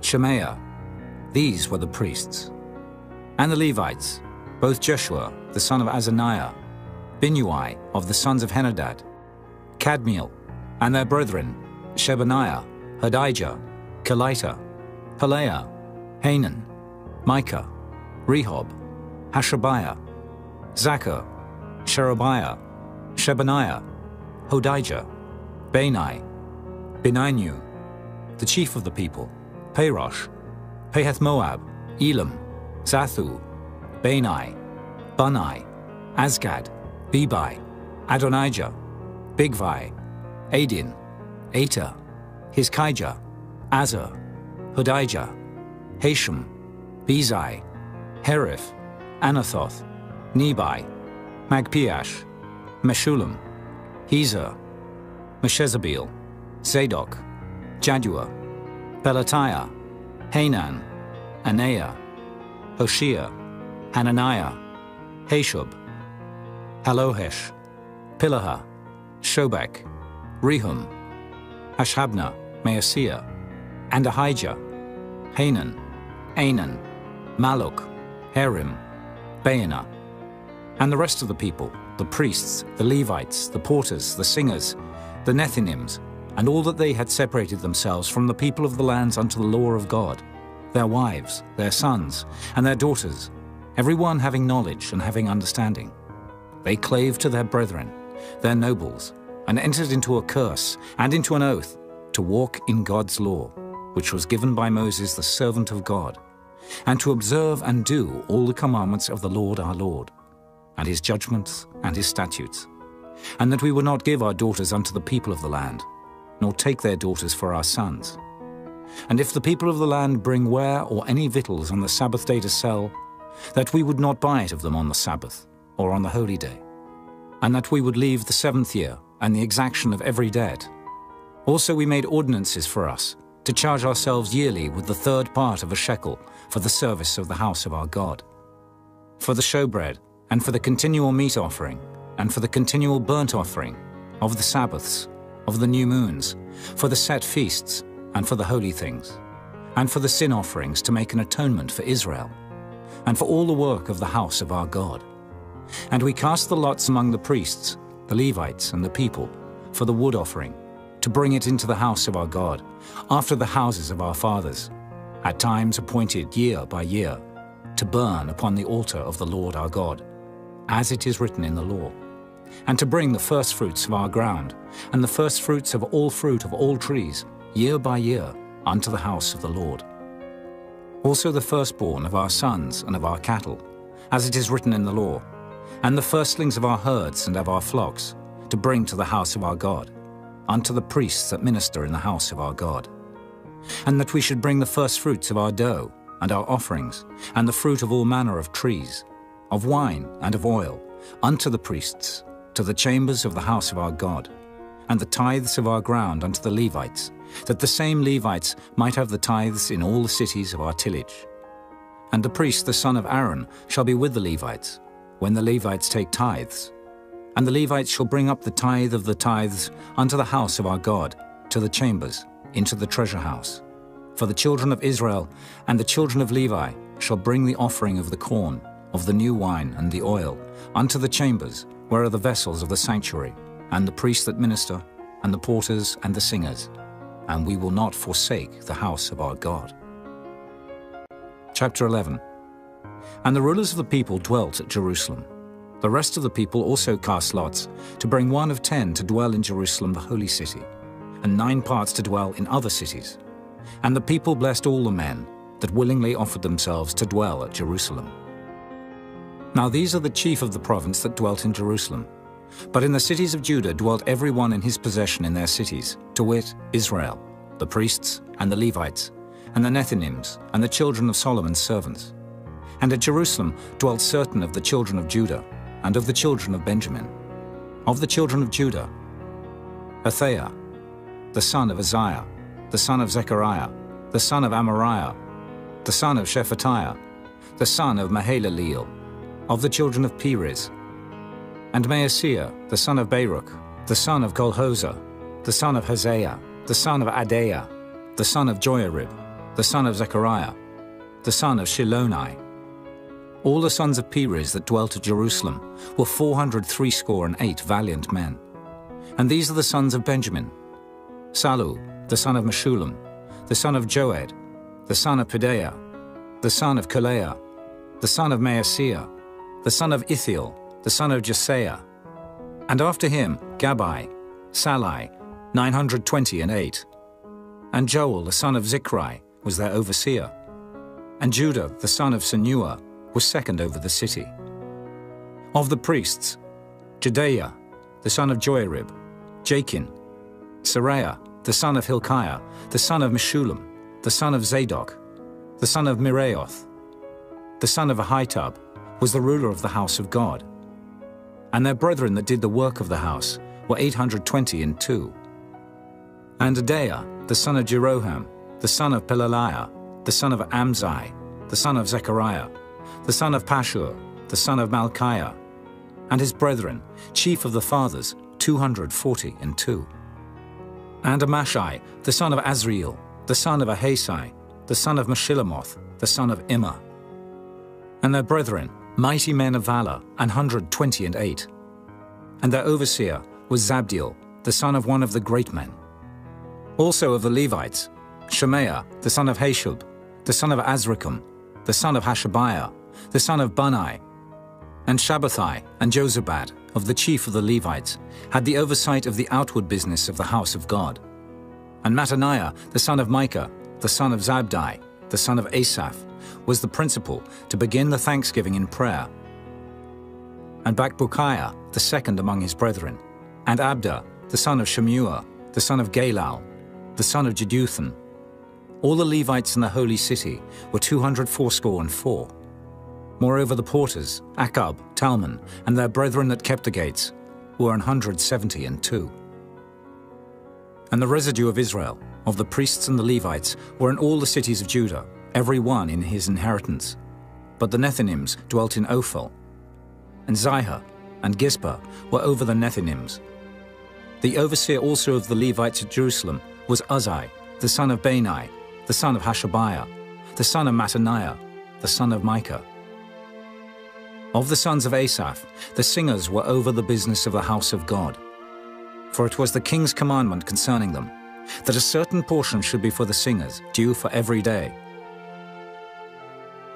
Shemaiah. These were the priests. And the Levites, both Jeshua, the son of Azaniah, Binnui of the sons of Henadad, Kadmiel, and their brethren, Shebaniah, Hodijah, Kelita, Pelaiah, Hanan, Micah, Rehob, Hashabiah, Zachar, Sherebiah, Shebaniah, Hodijah, Bani, Beninu, the chief of the people, Parosh, Pahath-Moab, Elam, Zathu, Bani, Bunai, Azgad, Bebai, Adonijah, Bigvai, Adin, Ater, Hizkijah, Azar, Hodijah, Hashem, Bezai, Herif, Anathoth, Nebai, Magpiash, Meshullam, Hezer, Meshezabeel, Zadok, Jaddua, Pelatiah, Hanan, Anaiah, Hoshea, Hananiah, Hashub, Halohesh, Pilaha, Shobek, Rehum, Hashabnah, Maaseiah, and Ahijah, Hanan, Anan, Maluk, Harim, Baanah, and the rest of the people, the priests, the Levites, the porters, the singers, the Nethinims, and all that they had separated themselves from the people of the lands unto the law of God, their wives, their sons, and their daughters, every one having knowledge and having understanding. They clave to their brethren, their nobles, and entered into a curse and into an oath to walk in God's law, which was given by Moses the servant of God, and to observe and do all the commandments of the Lord our Lord, and his judgments and his statutes, and that we would not give our daughters unto the people of the land, nor take their daughters for our sons. And if the people of the land bring ware or any victuals on the Sabbath day to sell, that we would not buy it of them on the Sabbath or on the holy day, and that we would leave the 7th year and the exaction of every debt. Also we made ordinances for us, to charge ourselves yearly with the 3rd part of a shekel for the service of the house of our God, for the showbread, and for the continual meat offering, and for the continual burnt offering, of the Sabbaths, of the new moons, for the set feasts, and for the holy things, and for the sin offerings to make an atonement for Israel, and for all the work of the house of our God. And we cast the lots among the priests, the Levites, and the people, for the wood offering, to bring it into the house of our God, after the houses of our fathers, at times appointed year by year, to burn upon the altar of the Lord our God, as it is written in the law, and to bring the firstfruits of our ground, and the firstfruits of all fruit of all trees, year by year, unto the house of the Lord. Also the firstborn of our sons and of our cattle, as it is written in the law, and the firstlings of our herds and of our flocks, to bring to the house of our God, unto the priests that minister in the house of our God. And that we should bring the firstfruits of our dough, and our offerings, and the fruit of all manner of trees, of wine and of oil, unto the priests, to the chambers of the house of our God, and the tithes of our ground unto the Levites, that the same Levites might have the tithes in all the cities of our tillage. And the priest, the son of Aaron, shall be with the Levites, when the Levites take tithes. And the Levites shall bring up the tithe of the tithes unto the house of our God, to the chambers, into the treasure house. For the children of Israel and the children of Levi shall bring the offering of the corn, of the new wine and the oil, unto the chambers, where are the vessels of the sanctuary, and the priests that minister, and the porters and the singers. And we will not forsake the house of our God. Chapter 11. And the rulers of the people dwelt at Jerusalem. The rest of the people also cast lots, to bring 1 of 10 to dwell in Jerusalem the holy city, and 9 parts to dwell in other cities. And the people blessed all the men that willingly offered themselves to dwell at Jerusalem. Now these are the chief of the province that dwelt in Jerusalem. But in the cities of Judah dwelt every one in his possession in their cities, to wit, Israel, the priests and the Levites, and the Nethinims, and the children of Solomon's servants. And at Jerusalem dwelt certain of the children of Judah, and of the children of Benjamin. Of the children of Judah, Athaiah, the son of Uzziah, the son of Zechariah, the son of Amariah, the son of Shephatiah, the son of Mahalaleel, of the children of Perez. And Maaseiah, the son of Baruch, the son of Kolhozah, the son of Hosea, the son of Adaiah, the son of Joiarib, the son of Zechariah, the son of Shiloni. All the sons of Perez that dwelt at Jerusalem were 468 valiant men. And these are the sons of Benjamin: Salu, the son of Meshullam, the son of Joed, the son of Pedaiah, the son of Kaleah, the son of Maaseiah, the son of Ithiel, the son of Jesaiah. And after him Gabbai, Salai, 928. And Joel, the son of Zichri, was their overseer. And Judah, the son of Senua, was second over the city. Of the priests, Jedaiah, the son of Joiarib, Jachin, Seraiah, the son of Hilkiah, the son of Meshullam, the son of Zadok, the son of Miraioth, the son of Ahitub, was the ruler of the house of God. And their brethren that did the work of the house were 822. And Adaiah, the son of Jeroham, the son of Pelaliah, the son of Amzai, the son of Zechariah, the son of Pashur, the son of Malchiah, and his brethren, chief of the fathers, 242. And Amashai, the son of Azriel, the son of Ahasai, the son of Meshillemoth, the son of Immer. And their brethren, mighty men of valor, 128. And their overseer was Zabdiel, the son of one of the great men. Also of the Levites, Shemaiah, the son of Hashub, the son of Azrikam, the son of Hashabiah, the son of Bunai. And Shabbathai and Jozabad, of the chief of the Levites, had the oversight of the outward business of the house of God. And Mattaniah, the son of Micah, the son of Zabdi, the son of Asaph, was the principal to begin the thanksgiving in prayer. And Bakbukiah, the second among his brethren, and Abda, the son of Shemuah, the son of Galal, the son of Jeduthun. All the Levites in the holy city were 284. Moreover, the porters, Akab, Talmon, and their brethren that kept the gates, were 172. And the residue of Israel, of the priests and the Levites, were in all the cities of Judah, every one in his inheritance. But the Nethinims dwelt in Ophel. And Zihah and Gizpah were over the Nethinims. The overseer also of the Levites at Jerusalem was Uzzi, the son of Bani, the son of Hashabiah, the son of Mattaniah, the son of Micah. Of the sons of Asaph, the singers were over the business of the house of God. For it was the king's commandment concerning them, that a certain portion should be for the singers, due for every day.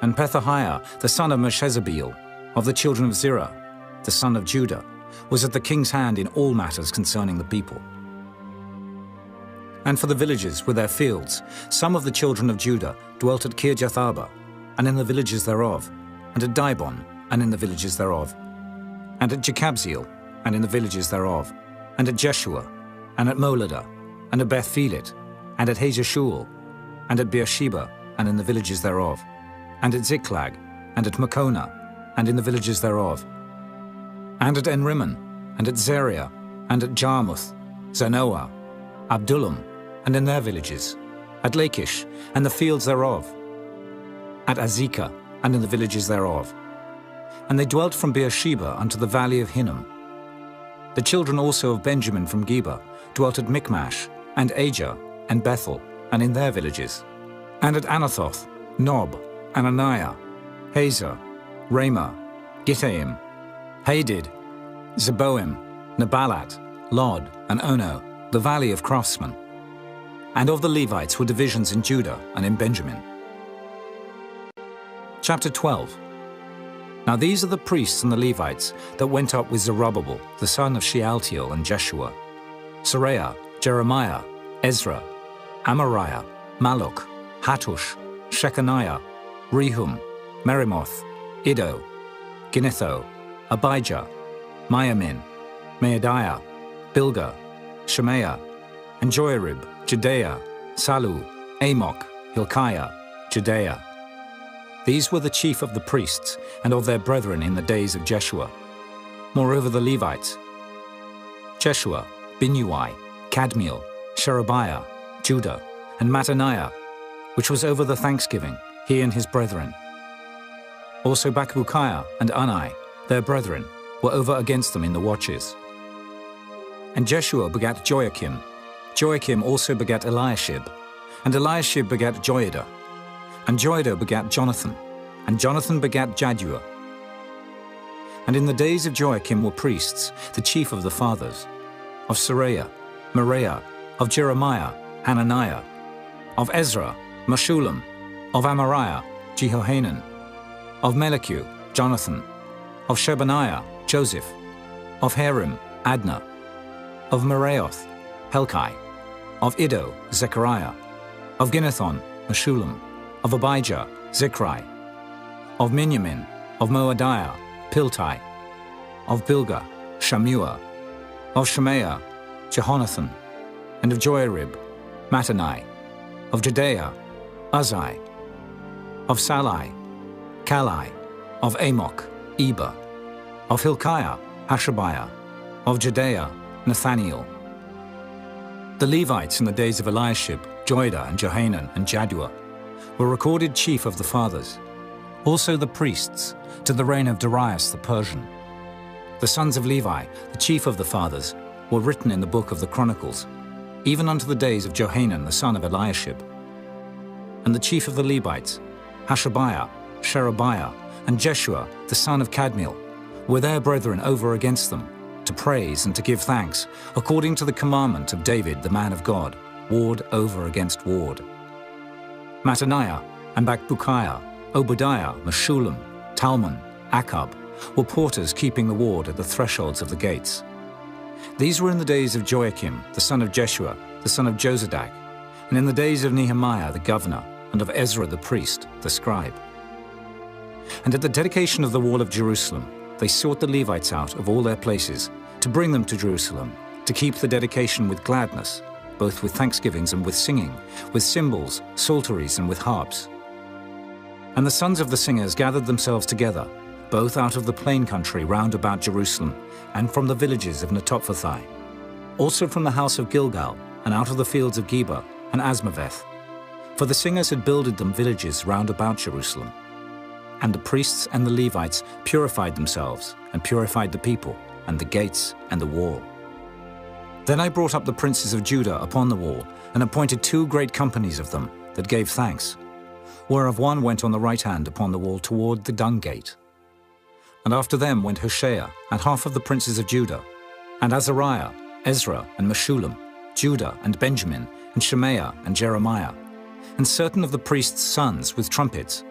And Pethahiah, the son of Meshezabeel, of the children of Zerah, the son of Judah, was at the king's hand in all matters concerning the people. And for the villages with their fields, some of the children of Judah dwelt at Kirjath-arba, and in the villages thereof, and at Dibon, and in the villages thereof, and at Jekabzeel, and in the villages thereof, and at Jeshua, and at Moladah, and at Beth-Phelet, and at Hazeshul, and at Beersheba, and in the villages thereof, and at Ziklag, and at Makona, and in the villages thereof, and at Enrimmon, and at Zeriah, and at Jarmuth, Zanoah, Abdullam, and in their villages, at Lachish, and the fields thereof, at Azekah, and in the villages thereof. And they dwelt from Beersheba unto the valley of Hinnom. The children also of Benjamin from Geba dwelt at Michmash, and Ajah, and Bethel, and in their villages, and at Anathoth, Nob, Ananiah, Hazor, Ramah, Gittaim, Hadid, Zeboim, Nebalat, Lod, and Ono, the valley of craftsmen. And of the Levites were divisions in Judah and in Benjamin. Chapter 12. Now these are the priests and the Levites that went up with Zerubbabel, the son of Shealtiel, and Jeshua, Seraiah, Jeremiah, Ezra, Amariah, Malluch, Hattush, Shechaniah, Rehum, Merimoth, Iddo, Ginnetho, Abijah, Miamin, Maadiah, Bilgah, Shemaiah, and Joiarib, Jedaiah, Salu, Amok, Hilkiah, Judea. These were the chief of the priests and of their brethren in the days of Jeshua. Moreover the Levites, Jeshua, Binnui, Kadmiel, Sherebiah, Judah, and Mattaniah, which was over the thanksgiving, he and his brethren. Also Bakbukiah and Unai, their brethren, were over against them in the watches. And Jeshua begat Joachim. Joachim also begat Eliashib. And Eliashib begat Joiada. And Joiada begat Jonathan. And Jonathan begat Jaddua. And in the days of Joachim were priests, the chief of the fathers, of Seraiah, Meraiah, of Jeremiah, Hananiah, of Ezra, Meshullam, of Amariah, Jehohanan, of Melichu, Jonathan, of Shebaniah, Joseph, of Harim, Adna, of Meraioth, Helkai, of Iddo, Zechariah, of Ginnethon, Meshullam, of Abijah, Zichri, of Miniamin, of Moadiah, Piltai, of Bilgah, Shammua, of Shemaiah, Jehonathan, and of Joiarib, Mattanai, of Judea, Uzai, of Salai, Kalai, of Amok, Eber, of Hilkiah, Hashabiah, of Judea, Nathaniel. The Levites in the days of Eliashib, Joiada, and Johanan, and Jaddua were recorded chief of the fathers. Also the priests, to the reign of Darius the Persian. The sons of Levi, the chief of the fathers, were written in the book of the Chronicles, even unto the days of Johanan the son of Eliashib. And the chief of the Levites, Hashabiah, Sherebiah, and Jeshua the son of Kadmiel, were their brethren over against them, to praise and to give thanks, according to the commandment of David the man of God, ward over against ward. Mattaniah and Bakbukiah, Obadiah, Meshullam, Talmon, Akab, were porters keeping the ward at the thresholds of the gates. These were in the days of Joachim, the son of Jeshua, the son of Jozadak, and in the days of Nehemiah the governor, and of Ezra the priest, the scribe. And at the dedication of the wall of Jerusalem, they sought the Levites out of all their places, to bring them to Jerusalem, to keep the dedication with gladness, both with thanksgivings and with singing, with cymbals, psalteries, and with harps. And the sons of the singers gathered themselves together, both out of the plain country round about Jerusalem, and from the villages of Netophathi, also from the house of Gilgal, and out of the fields of Geba and Asmaveth. For the singers had builded them villages round about Jerusalem. And the priests and the Levites purified themselves, and purified the people, and the gates, and the wall. Then I brought up the princes of Judah upon the wall, and appointed 2 great companies of them, that gave thanks, whereof one went on the right hand upon the wall toward the dung gate. And after them went Hoshea, and half of the princes of Judah, and Azariah, Ezra, and Meshullam, Judah, and Benjamin, and Shemaiah, and Jeremiah, and certain of the priests' sons with trumpets,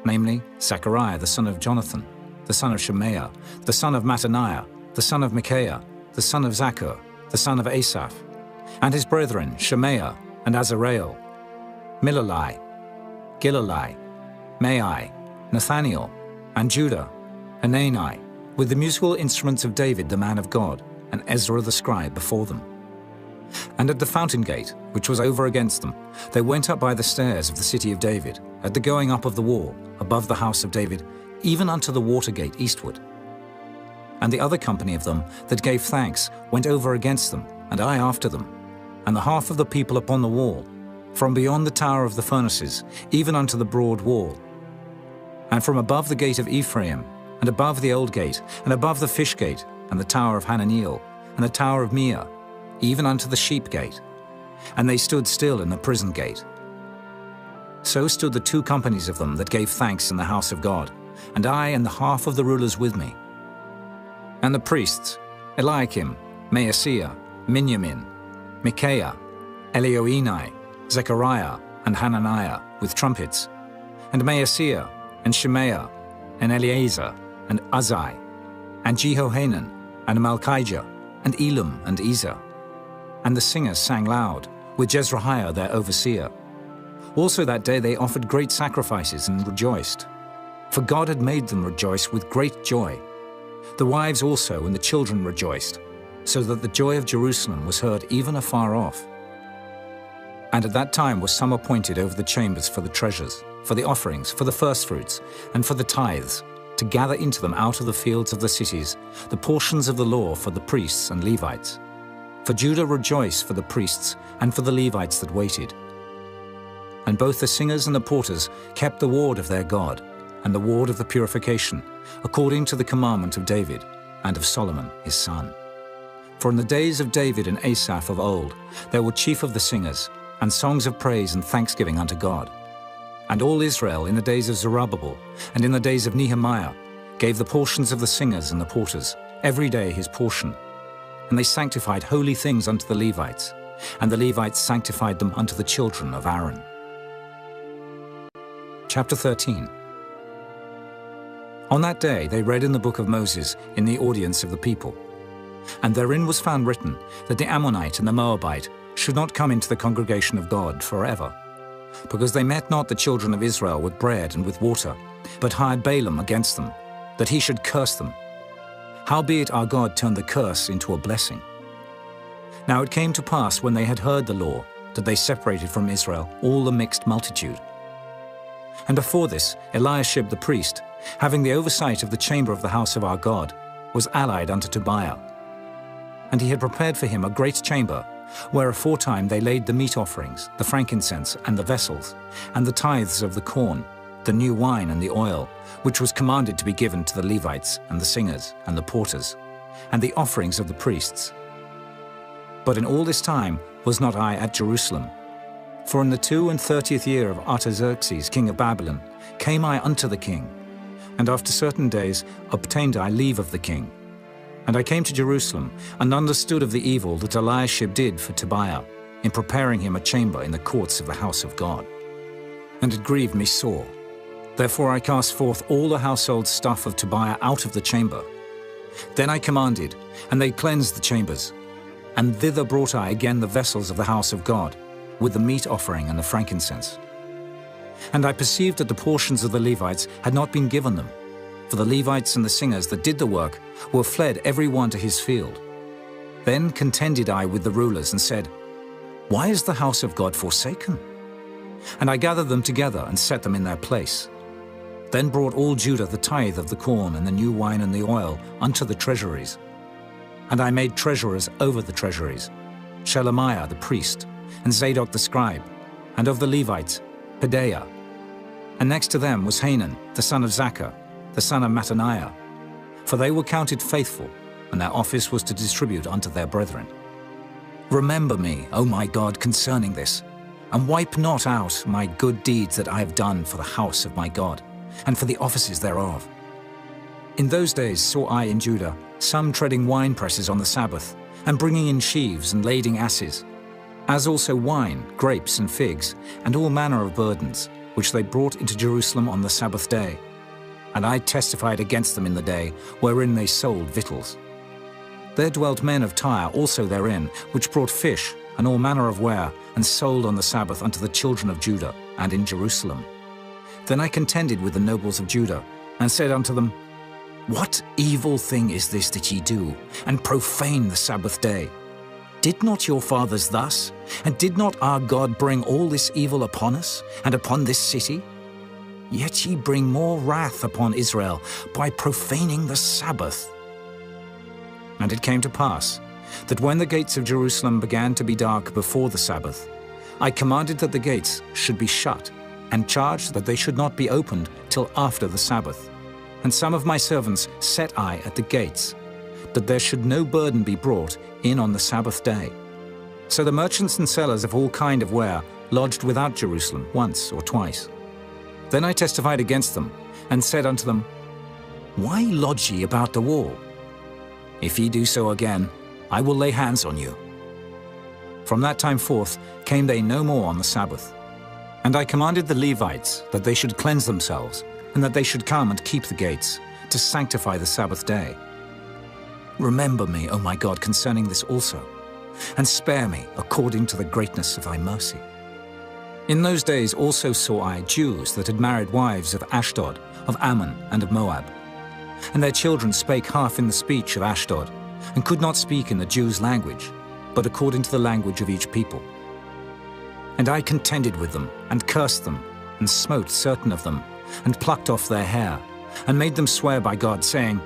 namely Zechariah the son of Jonathan, the son of Shemaiah, the son of Mattaniah, the son of Micaiah, the son of Zaccur, the son of Asaph, and his brethren Shemaiah and Azareel, Milalai, Gilalai, Mai, Nathaniel, and Judah, Hanani, with the musical instruments of David the man of God, and Ezra the scribe before them. And at the fountain gate, which was over against them, they went up by the stairs of the city of David, at the going up of the wall, above the house of David, even unto the water gate eastward. And the other company of them that gave thanks went over against them, and I after them, and the half of the people upon the wall, from beyond the tower of the furnaces, even unto the broad wall. And from above the gate of Ephraim, and above the old gate, and above the fish gate, and the tower of Hananiel, and the tower of Meah, even unto the sheep gate. And they stood still in the prison gate. So stood the 2 companies of them that gave thanks in the house of God, and I and the half of the rulers with me. And the priests, Eliakim, Maaseiah, Miniamin, Micaiah, Elioenai, Zechariah, and Hananiah, with trumpets, and Maaseiah, and Shemaiah, and Eleazar, and Uzai, and Jehohanan, and Malchijah, and Elam, and Ezer. And the singers sang loud, with Jezreiah their overseer. Also that day they offered great sacrifices and rejoiced, for God had made them rejoice with great joy. The wives also and the children rejoiced, so that the joy of Jerusalem was heard even afar off. And at that time were some appointed over the chambers for the treasures, for the offerings, for the firstfruits, and for the tithes, to gather into them out of the fields of the cities the portions of the law for the priests and Levites. For Judah rejoiced for the priests and for the Levites that waited. And both the singers and the porters kept the ward of their God, and the ward of the purification, according to the commandment of David, and of Solomon his son. For in the days of David and Asaph of old, there were chief of the singers, and songs of praise and thanksgiving unto God. And all Israel in the days of Zerubbabel, and in the days of Nehemiah, gave the portions of the singers and the porters, every day his portion. And they sanctified holy things unto the Levites, and the Levites sanctified them unto the children of Aaron. Chapter 13. On that day they read in the book of Moses in the audience of the people. And therein was found written that the Ammonite and the Moabite should not come into the congregation of God forever, because they met not the children of Israel with bread and with water, but hired Balaam against them, that he should curse them. Howbeit our God turned the curse into a blessing. Now it came to pass, when they had heard the law, that they separated from Israel all the mixed multitude. And before this, Eliashib the priest, having the oversight of the chamber of the house of our God, was allied unto Tobiah. And he had prepared for him a great chamber, where aforetime they laid the meat offerings, the frankincense, and the vessels, and the tithes of the corn, the new wine and the oil, which was commanded to be given to the Levites, and the singers, and the porters, and the offerings of the priests. But in all this time was not I at Jerusalem. For in the 32nd year of Artaxerxes king of Babylon came I unto the king, and after certain days obtained I leave of the king. And I came to Jerusalem, and understood of the evil that Eliashib did for Tobiah, in preparing him a chamber in the courts of the house of God. And it grieved me sore. Therefore I cast forth all the household stuff of Tobiah out of the chamber. Then I commanded, and they cleansed the chambers. And thither brought I again the vessels of the house of God, with the meat offering and the frankincense. And I perceived that the portions of the Levites had not been given them, for the Levites and the singers that did the work were fled every one to his field. Then contended I with the rulers and said, Why is the house of God forsaken? And I gathered them together and set them in their place. Then brought all Judah the tithe of the corn and the new wine and the oil unto the treasuries. And I made treasurers over the treasuries, Shelemiah the priest, and Zadok the scribe, and of the Levites, Pedaiah. And next to them was Hanan, the son of Zaccur, the son of Mattaniah, for they were counted faithful, and their office was to distribute unto their brethren. Remember me, O my God, concerning this, and wipe not out my good deeds that I have done for the house of my God, and for the offices thereof. In those days saw I in Judah some treading wine presses on the Sabbath, and bringing in sheaves and lading asses, as also wine, grapes, and figs, and all manner of burdens, which they brought into Jerusalem on the Sabbath day. And I testified against them in the day wherein they sold victuals. There dwelt men of Tyre also therein, which brought fish and all manner of ware, and sold on the Sabbath unto the children of Judah, and in Jerusalem. Then I contended with the nobles of Judah, and said unto them, What evil thing is this that ye do, and profane the Sabbath day? Did not your fathers thus? And did not our God bring all this evil upon us, and upon this city? Yet ye bring more wrath upon Israel by profaning the Sabbath. And it came to pass, that when the gates of Jerusalem began to be dark before the Sabbath, I commanded that the gates should be shut, and charged that they should not be opened till after the Sabbath. And some of my servants set I at the gates, that there should no burden be brought in on the Sabbath day. So the merchants and sellers of all kind of ware lodged without Jerusalem once or twice. Then I testified against them, and said unto them, Why lodge ye about the wall? If ye do so again, I will lay hands on you. From that time forth came they no more on the Sabbath. And I commanded the Levites that they should cleanse themselves, and that they should come and keep the gates, to sanctify the Sabbath day. Remember me, O my God, concerning this also, and spare me according to the greatness of thy mercy. In those days also saw I Jews that had married wives of Ashdod, of Ammon, and of Moab. And their children spake half in the speech of Ashdod, and could not speak in the Jews' language, but according to the language of each people. And I contended with them, and cursed them, and smote certain of them, and plucked off their hair, and made them swear by God, saying,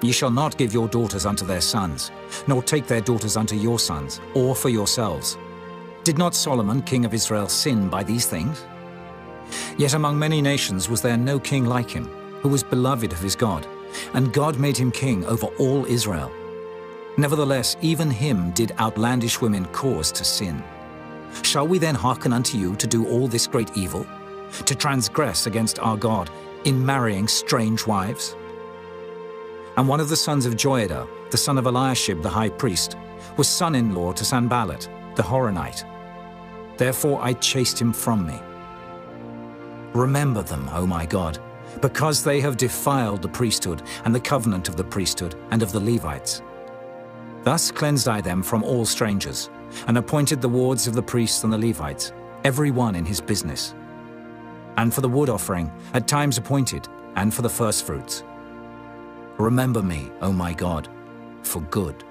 Ye shall not give your daughters unto their sons, nor take their daughters unto your sons, or for yourselves. Did not Solomon, king of Israel, sin by these things? Yet among many nations was there no king like him, who was beloved of his God, and God made him king over all Israel. Nevertheless, even him did outlandish women cause to sin. Shall we then hearken unto you to do all this great evil, to transgress against our God in marrying strange wives? And one of the sons of Joiada, the son of Eliashib the high priest, was son-in-law to Sanballat, the Horonite. Therefore I chased him from me. Remember them, O my God, because they have defiled the priesthood and the covenant of the priesthood and of the Levites. Thus cleansed I them from all strangers, and appointed the wards of the priests and the Levites, every one in his business. And for the wood offering, at times appointed, and for the firstfruits. Remember me, O my God, for good.